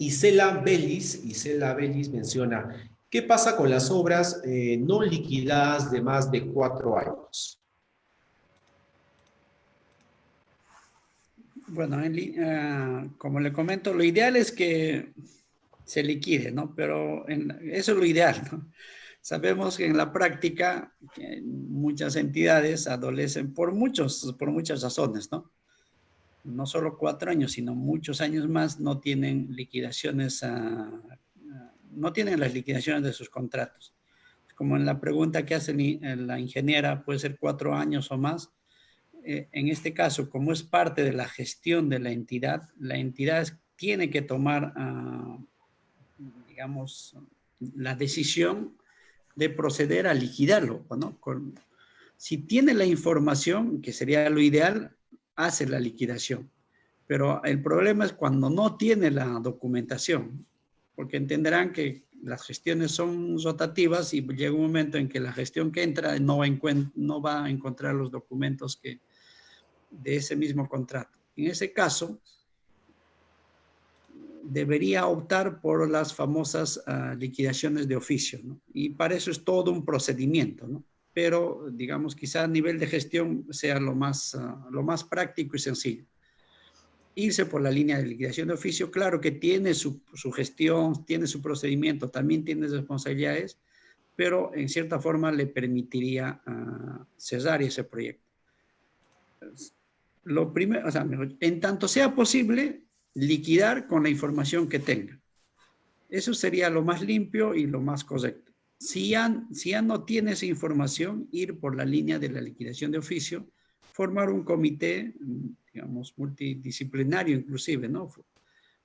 Isela Bellis menciona, ¿qué pasa con las obras no liquidadas de más de 4 años? Bueno, como le comento, lo ideal es que se liquide, ¿no? Pero eso es lo ideal, ¿no? Sabemos que en la práctica que muchas entidades adolecen por muchas razones, ¿no? No solo 4 años, sino muchos años más no tienen liquidaciones, no tienen las liquidaciones de sus contratos. Como en la pregunta que hace la ingeniera, puede ser 4 años o más. En este caso, como es parte de la gestión de la entidad tiene que tomar, digamos, la decisión de proceder a liquidarlo, ¿no? Si tiene la información, que sería lo ideal, hace la liquidación. Pero el problema es cuando no tiene la documentación, porque entenderán que las gestiones son rotativas y llega un momento en que la gestión que entra no va a encontrar los documentos de ese mismo contrato. En ese caso, debería optar por las famosas liquidaciones de oficio, ¿no? Y para eso es todo un procedimiento, ¿no? Pero, digamos, quizá a nivel de gestión sea lo más práctico y sencillo. Irse por la línea de liquidación de oficio, claro que tiene su gestión, tiene su procedimiento, también tiene responsabilidades, pero en cierta forma le permitiría cerrar ese proyecto. Lo primero, o sea, en tanto sea posible, liquidar con la información que tenga. Eso sería lo más limpio y lo más correcto. Si ya no tiene esa información, ir por la línea de la liquidación de oficio, formar un comité, digamos, multidisciplinario inclusive, ¿no?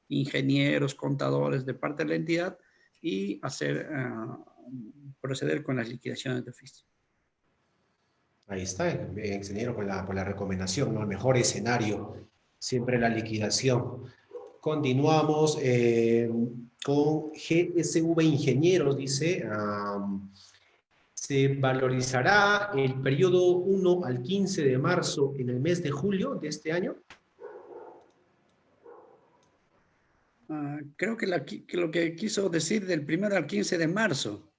Ingenieros, contadores de parte de la entidad y proceder con las liquidaciones de oficio. Ahí está, ingeniero, por la recomendación, ¿no? El mejor escenario, siempre la liquidación. Continuamos con GSV Ingenieros, dice, se valorizará el periodo 1 al 15 de marzo en el mes de julio de este año. Creo que lo que quiso decir del 1 al 15 de marzo.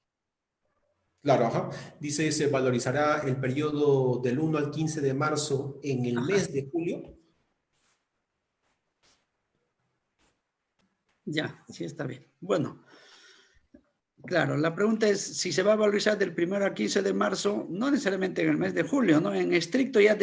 Claro, ajá. Dice, se valorizará el periodo del 1 al 15 de marzo en el mes de julio. Ya, sí está bien. Bueno, claro, la pregunta es si se va a valorizar del 1 al 15 de marzo, no necesariamente en el mes de julio, ¿no? En estricto ya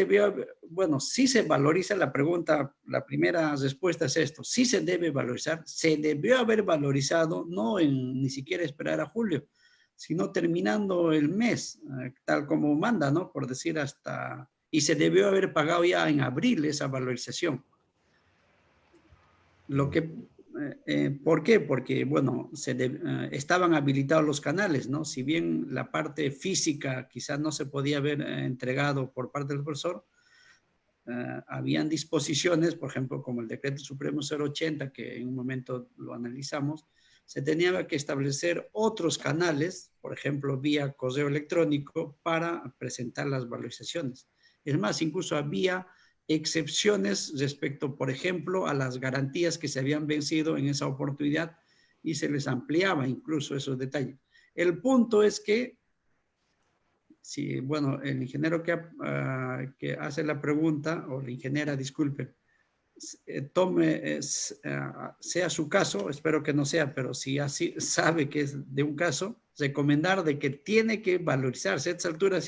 bueno, sí se valoriza la pregunta, la primera respuesta es esto, sí se debe valorizar, se debió haber valorizado, no ni siquiera esperar a julio, sino terminando el mes, tal como manda, ¿no? Por decir hasta y se debió haber pagado ya en abril esa valorización. ¿Por qué? Porque, bueno, estaban habilitados los canales, ¿no? Si bien la parte física quizás no se podía haber entregado por parte del profesor, habían disposiciones, por ejemplo, como el Decreto Supremo 080, que en un momento lo analizamos, se tenía que establecer otros canales, por ejemplo, vía correo electrónico, para presentar las valorizaciones. Es más, incluso había excepciones respecto, por ejemplo, a las garantías que se habían vencido en esa oportunidad y se les ampliaba incluso esos detalles. El punto es que, si, bueno, el ingeniero que hace la pregunta, o la ingeniera, disculpe, sea su caso, espero que no sea, pero si así sabe que es de un caso, recomendar de que tiene que valorizarse. A esta altura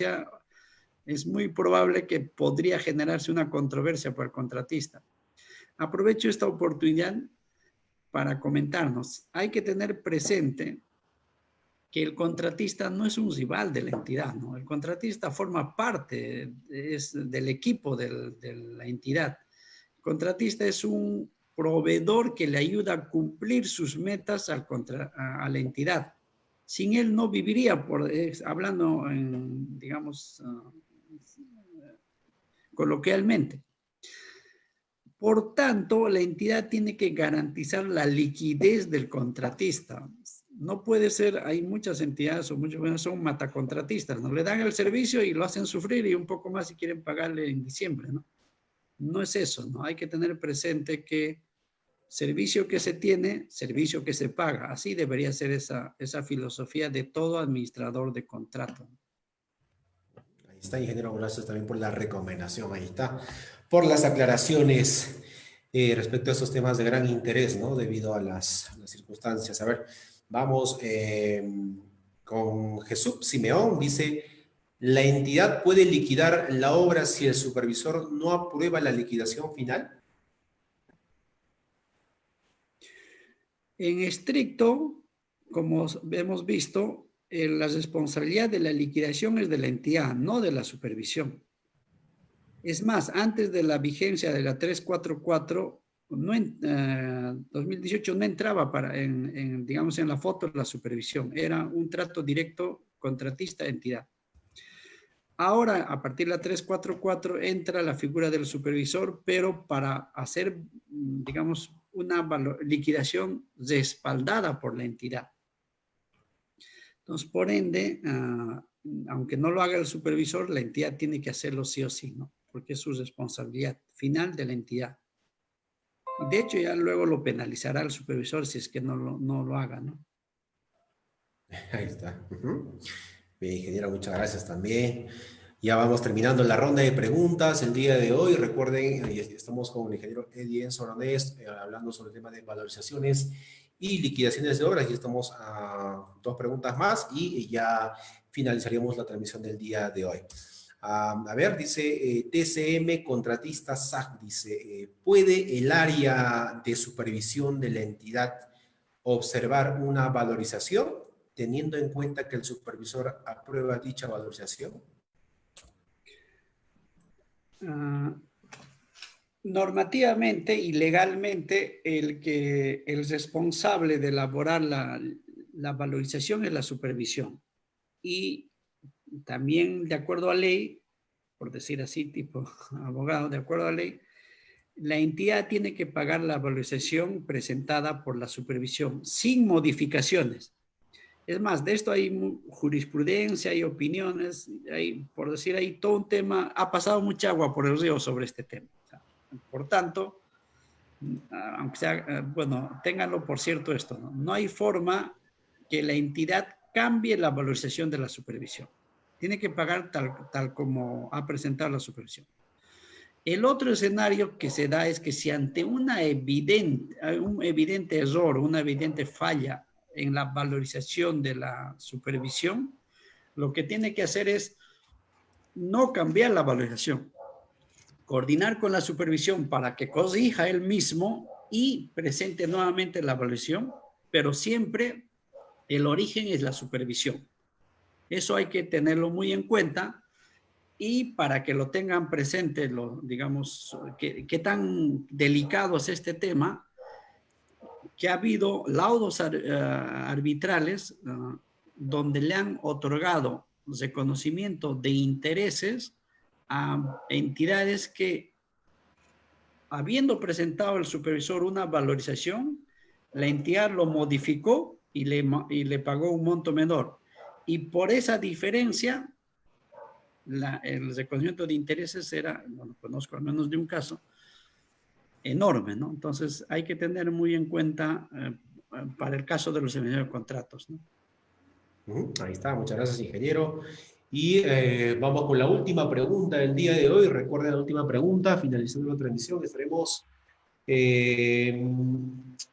es muy probable que podría generarse una controversia por el contratista. Aprovecho esta oportunidad para comentarnos. Hay que tener presente que el contratista no es un rival de la entidad, ¿no? El contratista forma parte del equipo de la entidad. El contratista es un proveedor que le ayuda a cumplir sus metas a la entidad. Sin él no viviría, hablando digamos, coloquialmente. Por tanto, la entidad tiene que garantizar la liquidez del contratista. No puede ser, hay muchas entidades o muchos son matacontratistas, ¿no? Le dan el servicio y lo hacen sufrir y un poco más si quieren pagarle en diciembre, ¿no? No es eso, ¿no? Hay que tener presente que servicio que se tiene, servicio que se paga. Así debería ser esa filosofía de todo administrador de contrato. Ahí está, ingeniero, gracias también por la recomendación, ahí está, por las aclaraciones respecto a estos temas de gran interés, ¿no? Debido a las circunstancias. A ver, vamos con Jesús Simeón, dice, ¿la entidad puede liquidar la obra si el supervisor no aprueba la liquidación final? En estricto, como hemos visto, la responsabilidad de la liquidación es de la entidad, no de la supervisión. Es más, antes de la vigencia de la 344, 2018 no entraba digamos, en la foto la supervisión. Era un trato directo contratista-entidad. Ahora, a partir de la 344, entra la figura del supervisor, pero para hacer, digamos, una liquidación respaldada por la entidad. Entonces, por ende, aunque no lo haga el supervisor, la entidad tiene que hacerlo sí o sí, ¿no? Porque es su responsabilidad final de la entidad. Y de hecho, ya luego lo penalizará el supervisor si es que no lo haga, ¿no? Ahí está. Bien, ingeniero, muchas gracias también. Ya vamos terminando la ronda de preguntas el día de hoy. Recuerden, estamos con el ingeniero Eddie Soronés hablando sobre el tema de valorizaciones y liquidaciones de obras. Y estamos a 2 preguntas más y ya finalizaríamos la transmisión del día de hoy. A ver, dice TCM Contratista SAC, dice, ¿puede el área de supervisión de la entidad observar una valorización teniendo en cuenta que el supervisor aprueba dicha valorización? Normativamente y legalmente, el responsable de elaborar la valorización es la supervisión. Y también, de acuerdo a ley, por decir así, tipo abogado, de acuerdo a ley, la entidad tiene que pagar la valorización presentada por la supervisión sin modificaciones. Es más, de esto hay jurisprudencia, hay opiniones, por decir, hay todo un tema, ha pasado mucha agua por el río sobre este tema. Por tanto, aunque sea, bueno, ténganlo por cierto esto, ¿no? No hay forma que la entidad cambie la valorización de la supervisión. Tiene que pagar tal como ha presentado la supervisión. El otro escenario que se da es que si ante un evidente error, una evidente falla en la valorización de la supervisión, lo que tiene que hacer es no cambiar la valorización, coordinar con la supervisión para que corrija él mismo y presente nuevamente la valorización, pero siempre el origen es la supervisión. Eso hay que tenerlo muy en cuenta Y para que lo tengan presente, digamos, qué tan delicado es este tema, que ha habido laudos arbitrales donde le han otorgado reconocimiento de intereses a entidades que, habiendo presentado al supervisor una valorización, la entidad lo modificó y le pagó un monto menor. Y por esa diferencia, el reconocimiento de intereses era, bueno, conozco al menos de un caso, enorme, ¿no? Entonces hay que tener muy en cuenta para el caso de los emitidos de contratos, ¿no? Ahí está, muchas gracias, ingeniero. Y vamos con la última pregunta del día de hoy. Recuerden la última pregunta, finalizando la transmisión, estaremos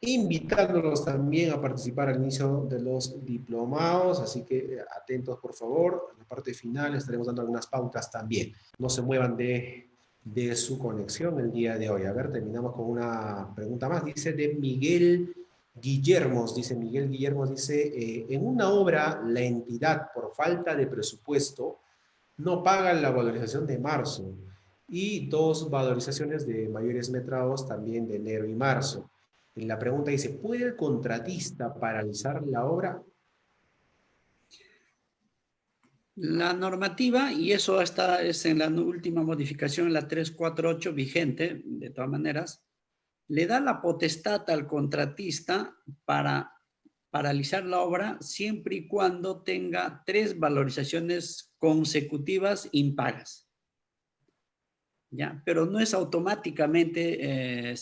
invitándolos también a participar al inicio de los diplomados, así que atentos por favor. En la parte final estaremos dando algunas pautas también. No se muevan de su conexión el día de hoy. A ver, terminamos con una pregunta más. Dice de Miguel Guillermos, dice, en una obra la entidad por falta de presupuesto no paga la valorización de marzo y 2 valorizaciones de mayores metrados también de enero y marzo. En la pregunta dice, ¿puede el contratista paralizar la obra? La normativa, y eso es en la última modificación, la 348 vigente, de todas maneras, le da la potestad al contratista para paralizar la obra siempre y cuando tenga 3 valorizaciones consecutivas impagas. ¿Ya? Pero no es automáticamente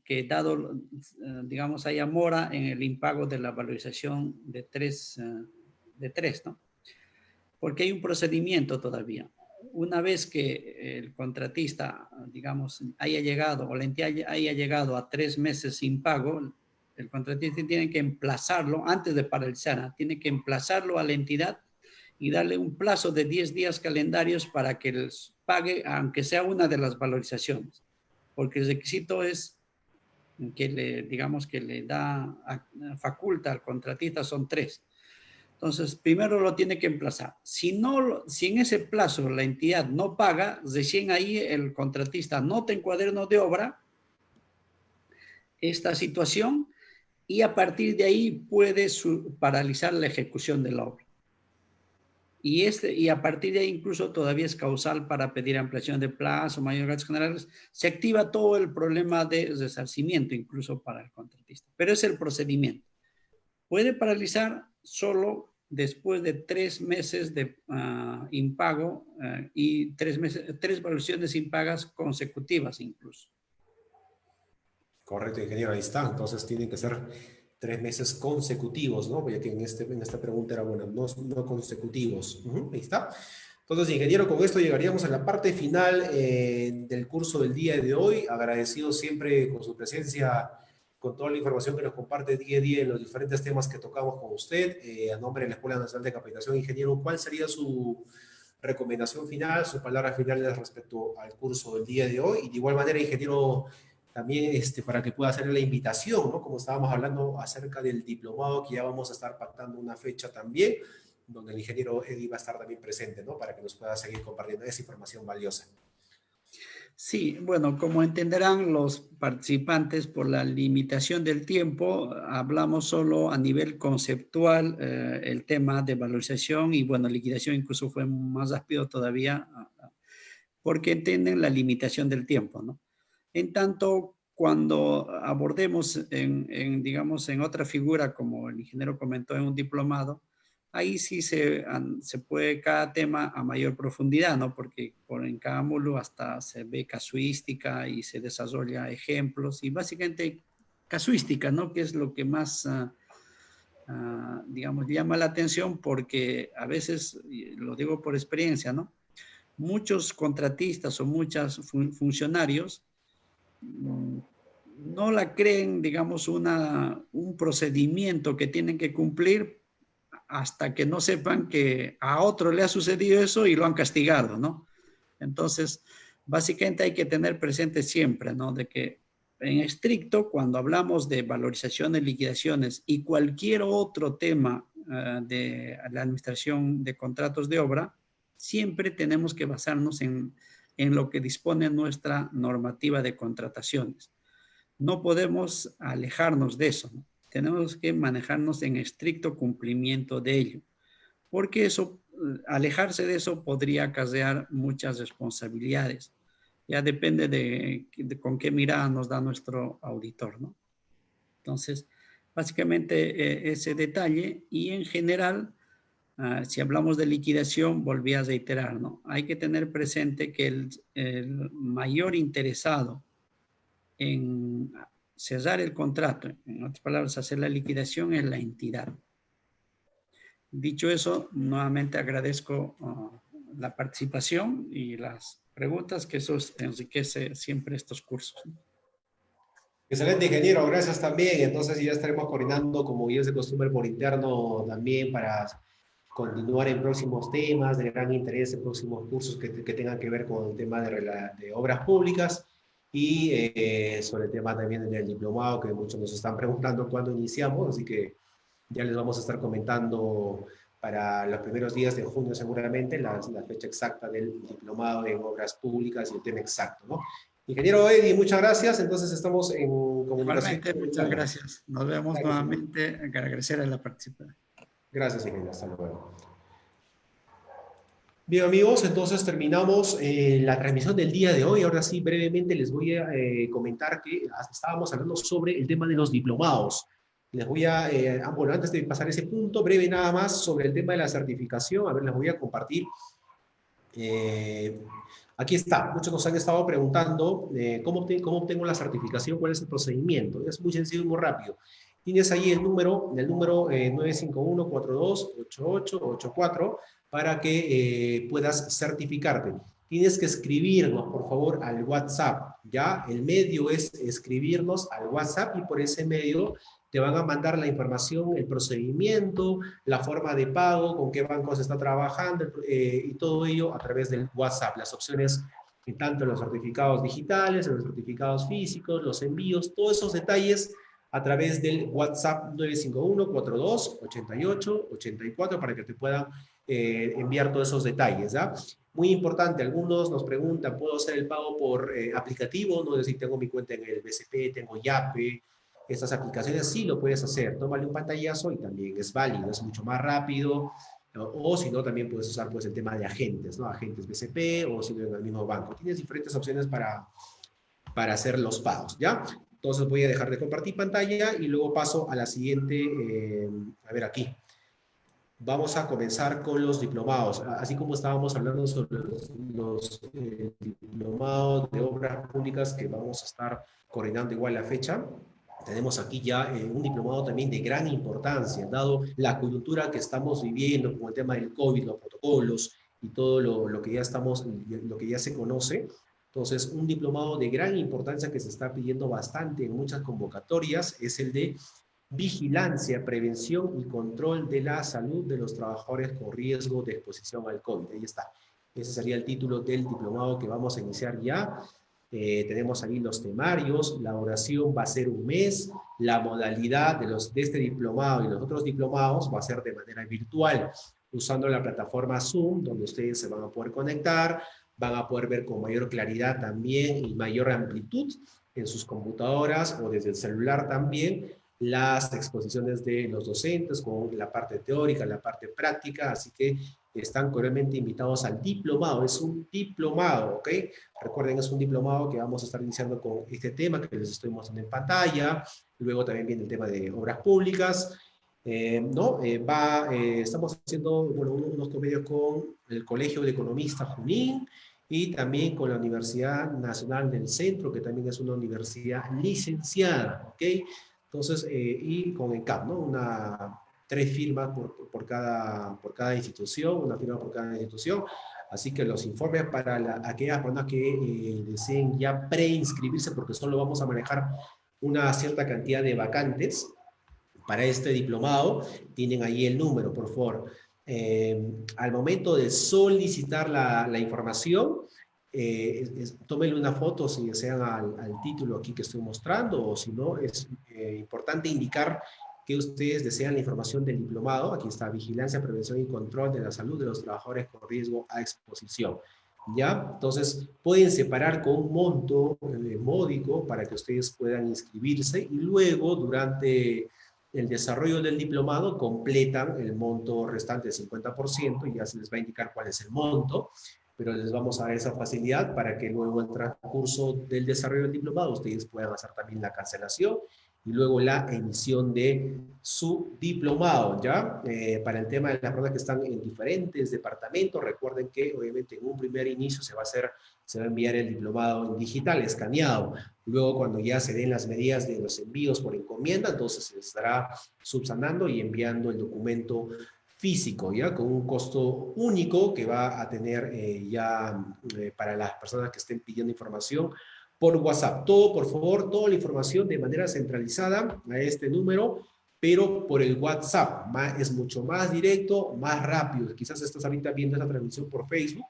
que dado, digamos, haya mora en el impago de la valorización de 3, ¿no? Porque hay un procedimiento todavía. Una vez que el contratista, digamos, haya llegado, o la entidad haya llegado a 3 meses sin pago, el contratista tiene que emplazarlo, antes de paralizar, tiene que emplazarlo a la entidad y darle un plazo de 10 días calendarios para que les pague, aunque sea una de las valorizaciones. Porque el requisito es que digamos que le da, faculta al contratista, son 3. Entonces, primero lo tiene que emplazar. Si en ese plazo la entidad no paga, recién ahí el contratista nota en cuaderno de obra esta situación y a partir de ahí puede paralizar la ejecución de la obra. Y a partir de ahí incluso todavía es causal para pedir ampliación de plazo, mayor gastos generales. Se activa todo el problema de resarcimiento incluso para el contratista. Pero es el procedimiento. Puede paralizar solo después de 3 meses de impago y 3 valorizaciones impagas consecutivas incluso. Correcto, ingeniero, ahí está. Entonces tienen que ser 3 meses consecutivos, ¿no? Ya que en esta pregunta era, bueno, no consecutivos. Ahí está. Entonces, ingeniero, con esto llegaríamos a la parte final del curso del día de hoy. Agradecido siempre con su presencia, con toda la información que nos comparte día a día en los diferentes temas que tocamos con usted. A nombre de la Escuela Nacional de Capacitación, ingeniero, ¿cuál sería su recomendación final, sus palabras finales respecto al curso del día de hoy? Y de igual manera, ingeniero, también para que pueda hacer la invitación, ¿no? Como estábamos hablando acerca del diplomado, que ya vamos a estar pactando una fecha también, donde el ingeniero Eddie va a estar también presente, ¿no? Para que nos pueda seguir compartiendo esa información valiosa. Sí, bueno, como entenderán los participantes, por la limitación del tiempo, hablamos solo a nivel conceptual el tema de valorización y, bueno, liquidación incluso fue más rápido todavía porque entienden la limitación del tiempo, ¿no? En tanto, cuando abordemos digamos, en otra figura, como el ingeniero comentó en un diplomado, ahí sí se puede cada tema a mayor profundidad, ¿no? Porque en cada módulo hasta se ve casuística y se desarrolla ejemplos y básicamente casuística, ¿no? Que es lo que más, digamos, llama la atención porque a veces, lo digo por experiencia, ¿no? Muchos contratistas o muchos funcionarios no la creen, digamos, un procedimiento que tienen que cumplir hasta que no sepan que a otro le ha sucedido eso y lo han castigado, ¿no? Entonces, básicamente hay que tener presente siempre, ¿no? De que en estricto, cuando hablamos de valorizaciones, liquidaciones y cualquier otro tema de la administración de contratos de obra, siempre tenemos que basarnos en lo que dispone nuestra normativa de contrataciones. No podemos alejarnos de eso, ¿no? Tenemos que manejarnos en estricto cumplimiento de ello, porque eso, alejarse de eso podría acarrear muchas responsabilidades. Ya depende de con qué mirada nos da nuestro auditor, ¿no? Entonces, básicamente ese detalle y en general, si hablamos de liquidación, volví a reiterar, ¿no? Hay que tener presente que el mayor interesado en cerrar el contrato, en otras palabras, hacer la liquidación es la entidad. Dicho eso, nuevamente agradezco la participación y las preguntas, que eso enriquece siempre estos cursos. Excelente, ingeniero, gracias también. Entonces ya estaremos coordinando, como ya es de costumbre, por interno también para continuar en próximos temas de gran interés, en próximos cursos que tengan que ver con el tema de obras públicas y sobre el tema también del diplomado, que muchos nos están preguntando cuándo iniciamos, así que ya les vamos a estar comentando para los primeros días de junio seguramente la fecha exacta del diplomado en obras públicas y el tema exacto, ¿no? Ingeniero Eddie, muchas gracias. Entonces estamos en comunicación. Igualmente, muchas gracias. Nos vemos Gracias. nuevamente. Agradecer a la participación. Gracias, ingeniero. Hasta luego. Bien, amigos, entonces terminamos la transmisión del día de hoy. Ahora sí, brevemente les voy a comentar que estábamos hablando sobre el tema de los diplomados. Les voy a, bueno, antes de pasar ese punto, breve nada más sobre el tema de la certificación. A ver, les voy a compartir. Aquí está. Muchos nos han estado preguntando ¿cómo obtengo la certificación? ¿Cuál es el procedimiento? Es muy sencillo y muy rápido. Tienes ahí el número 951-4288-8884 para que puedas certificarte. Tienes que escribirnos, por favor, al WhatsApp, ¿ya? El medio es escribirnos al WhatsApp y por ese medio te van a mandar la información, el procedimiento, la forma de pago, con qué banco se está trabajando y todo ello a través del WhatsApp. Las opciones, tanto en los certificados digitales, en los certificados físicos, los envíos, todos esos detalles a través del WhatsApp 951-4288-84 para que te puedan enviar todos esos detalles, ¿ya? Muy importante, algunos nos preguntan, ¿puedo hacer el pago por aplicativo? No sé si tengo mi cuenta en el BCP, tengo Yape, estas aplicaciones sí lo puedes hacer. Tómale un pantallazo y también es válido, es mucho más rápido. O si no, también puedes usar pues, el tema de agentes, ¿no? Agentes BCP o si no en el mismo banco. Tienes diferentes opciones para hacer los pagos, ¿ya? Entonces voy a dejar de compartir pantalla y luego paso a la siguiente, a ver aquí. Vamos a comenzar con los diplomados. Así como estábamos hablando sobre los diplomados de obras públicas que vamos a estar coordinando igual la fecha, tenemos aquí ya un diplomado también de gran importancia, dado la coyuntura que estamos viviendo con el tema del COVID, los protocolos y todo lo que ya lo que ya se conoce. Entonces, un diplomado de gran importancia que se está pidiendo bastante en muchas convocatorias es el de Vigilancia, Prevención y Control de la Salud de los Trabajadores con Riesgo de Exposición al COVID. Ahí está. Ese sería el título del diplomado que vamos a iniciar ya. Tenemos ahí los temarios, la duración va a ser un mes, la modalidad de este diplomado y los otros diplomados va a ser de manera virtual, usando la plataforma Zoom, donde ustedes se van a poder conectar, van a poder ver con mayor claridad también y mayor amplitud en sus computadoras o desde el celular también las exposiciones de los docentes con la parte teórica, la parte práctica, así que están cordialmente invitados al diplomado. Es un diplomado, ¿ok? Recuerden, es un diplomado que vamos a estar iniciando con este tema que les estoy mostrando en pantalla. Luego también viene el tema de obras públicas. ¿No? Estamos haciendo bueno, unos convenios con el Colegio de Economistas Junín y también con la Universidad Nacional del Centro, que también es una universidad licenciada, ¿ok? Entonces, y con ENCAP, ¿no? 3 firmas por cada institución, una firma por cada institución. Así que los informes para aquellas personas que deseen ya preinscribirse, porque solo vamos a manejar una cierta cantidad de vacantes para este diplomado, tienen ahí el número, por favor. Al momento de solicitar la información, tómenle una foto si desean al título aquí que estoy mostrando, o si no, es importante indicar que ustedes desean la información del diplomado. Aquí está: vigilancia, prevención y control de la salud de los trabajadores con riesgo a exposición. ¿Ya? Entonces, pueden separar con un monto módico para que ustedes puedan inscribirse, y luego, durante el desarrollo del diplomado, completan el monto restante del 50%, y ya se les va a indicar cuál es el monto, pero les vamos a dar esa facilidad para que luego, en el transcurso del desarrollo del diplomado, ustedes puedan hacer también la cancelación y luego la emisión de su diplomado, ¿ya? Para el tema de las personas que están en diferentes departamentos, recuerden que obviamente en un primer inicio se va a enviar el diplomado en digital, escaneado. Luego, cuando ya se den las medidas de los envíos por encomienda, entonces se estará subsanando y enviando el documento físico, ¿ya? Con un costo único que va a tener para las personas que estén pidiendo información por WhatsApp. Todo, por favor, toda la información de manera centralizada a este número, pero por el WhatsApp. Es mucho más directo, más rápido. Quizás estás ahorita viendo esta transmisión por Facebook.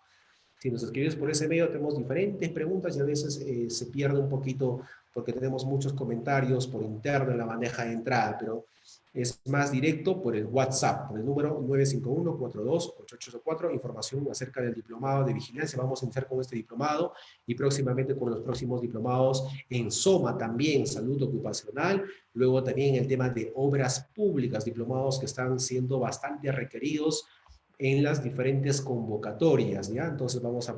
Si nos escribes por ese medio, tenemos diferentes preguntas y a veces se pierde un poquito porque tenemos muchos comentarios por interno en la bandeja de entrada, pero es más directo por el WhatsApp, por el número 951-42-8804, información acerca del diplomado de vigilancia. Vamos a iniciar con este diplomado y próximamente con los próximos diplomados en SOMA también, salud ocupacional. Luego también el tema de obras públicas, diplomados que están siendo bastante requeridos en las diferentes convocatorias, ¿ya? Entonces vamos a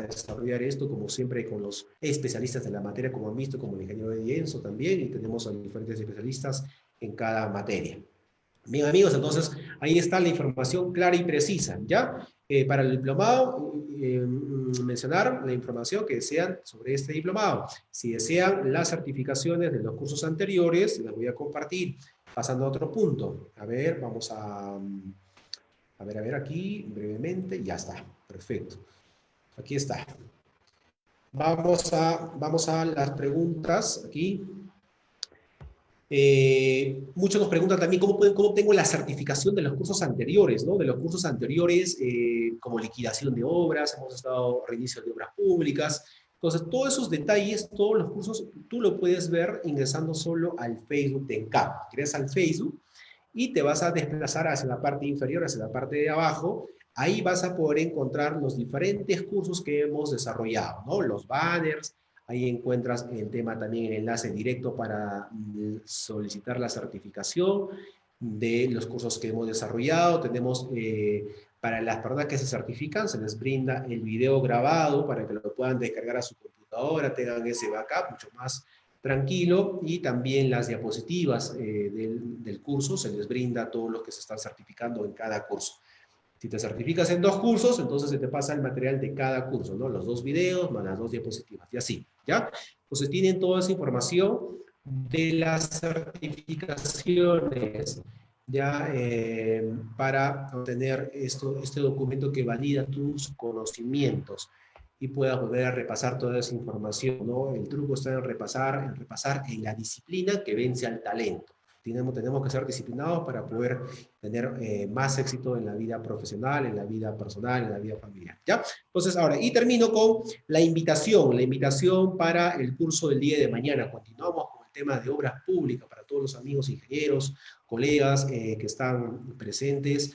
desarrollar esto, como siempre, con los especialistas de la materia, como han visto, como el ingeniero Edienzo también, y tenemos a diferentes especialistas en cada materia. Bien, amigos, entonces ahí está la información clara y precisa, ¿ya? Para el diplomado, mencionar la información que desean sobre este diplomado. Si desean las certificaciones de los cursos anteriores, las voy a compartir. Pasando a otro punto. A ver, vamos a ver aquí brevemente. Ya está, perfecto. Aquí está. Vamos a las preguntas aquí. Muchos nos preguntan también cómo obtengo la certificación de los cursos anteriores, ¿no? De los cursos anteriores, como liquidación de obras, hemos estado reinicio de obras públicas. Entonces, todos esos detalles, todos los cursos, tú lo puedes ver ingresando solo al Facebook de ENCAP. Ingresas al Facebook y te vas a desplazar hacia la parte inferior, hacia la parte de abajo. Ahí vas a poder encontrar los diferentes cursos que hemos desarrollado, ¿no? Los banners. Ahí encuentras el tema también, el enlace directo para solicitar la certificación de los cursos que hemos desarrollado. Tenemos, para las personas que se certifican, se les brinda el video grabado para que lo puedan descargar a su computadora, tengan ese backup mucho más tranquilo, y también las diapositivas del curso, se les brinda a todos los que se están certificando en cada curso. Si te certificas en 2 cursos, entonces se te pasa el material de cada curso, ¿no? Los 2 videos más las 2 diapositivas, y así, ¿ya? Entonces tienen toda esa información de las certificaciones, ¿ya? Para obtener este documento que valida tus conocimientos y puedas volver a repasar toda esa información, ¿no? El truco está en repasar en la disciplina que vence al talento. Tenemos que ser disciplinados para poder tener más éxito en la vida profesional, en la vida personal, en la vida familiar, ¿ya? Entonces, ahora, y termino con la invitación para el curso del día de mañana. Continuamos con el tema de obras públicas para todos los amigos ingenieros, colegas que están presentes.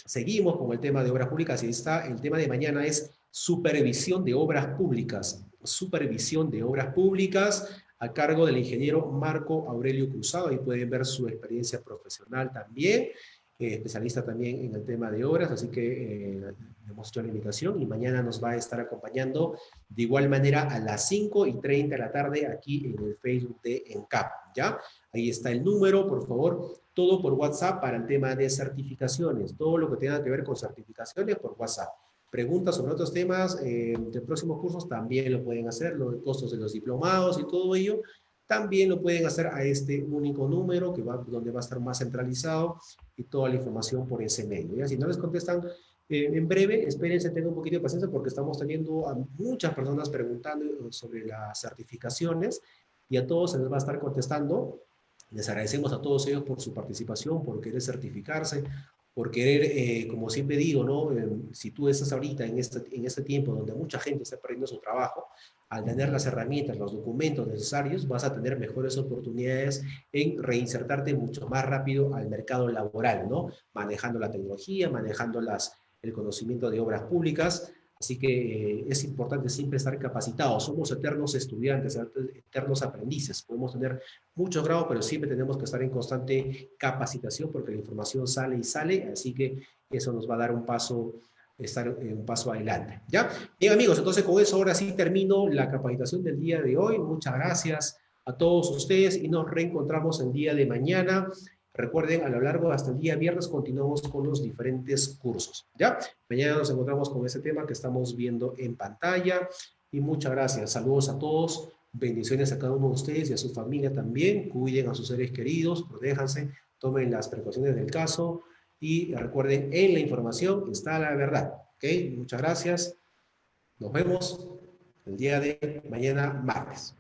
Seguimos con el tema de obras públicas, y está, el tema de mañana es supervisión de obras públicas. Supervisión de obras públicas a cargo del ingeniero Marco Aurelio Cruzado. Ahí pueden ver su experiencia profesional también, especialista también en el tema de obras, así que hemos hecho la invitación y mañana nos va a estar acompañando de igual manera a las 5:30 de la tarde aquí en el Facebook de ENCAP, ¿ya? Ahí está el número, por favor, todo por WhatsApp para el tema de certificaciones, todo lo que tenga que ver con certificaciones por WhatsApp. Preguntas sobre otros temas de próximos cursos también lo pueden hacer, los costos de los diplomados y todo ello, también lo pueden hacer a este único número donde va a estar más centralizado y toda la información por ese medio, ¿ya? Si no les contestan en breve, espérense, tengan un poquito de paciencia porque estamos teniendo a muchas personas preguntando sobre las certificaciones y a todos se les va a estar contestando. Les agradecemos a todos ellos por su participación, por querer certificarse, por querer, como siempre digo, ¿no? Si tú estás ahorita en este tiempo donde mucha gente está perdiendo su trabajo, al tener las herramientas, los documentos necesarios, vas a tener mejores oportunidades en reinsertarte mucho más rápido al mercado laboral, ¿no? Manejando la tecnología, manejando el conocimiento de obras públicas. Así que es importante siempre estar capacitados. Somos eternos estudiantes, eternos aprendices. Podemos tener muchos grados, pero siempre tenemos que estar en constante capacitación porque la información sale y sale. Así que eso nos va a dar un paso, estar un paso adelante. ¿Ya? Bien, amigos, entonces con eso ahora sí termino la capacitación del día de hoy. Muchas gracias a todos ustedes y nos reencontramos el día de mañana. Recuerden, a lo largo hasta el día viernes continuamos con los diferentes cursos, ¿ya? Mañana nos encontramos con ese tema que estamos viendo en pantalla y muchas gracias. Saludos a todos, bendiciones a cada uno de ustedes y a su familia también. Cuiden a sus seres queridos, protéjanse, tomen las precauciones del caso y recuerden, en la información está la verdad, ¿ok? Muchas gracias. Nos vemos el día de mañana martes.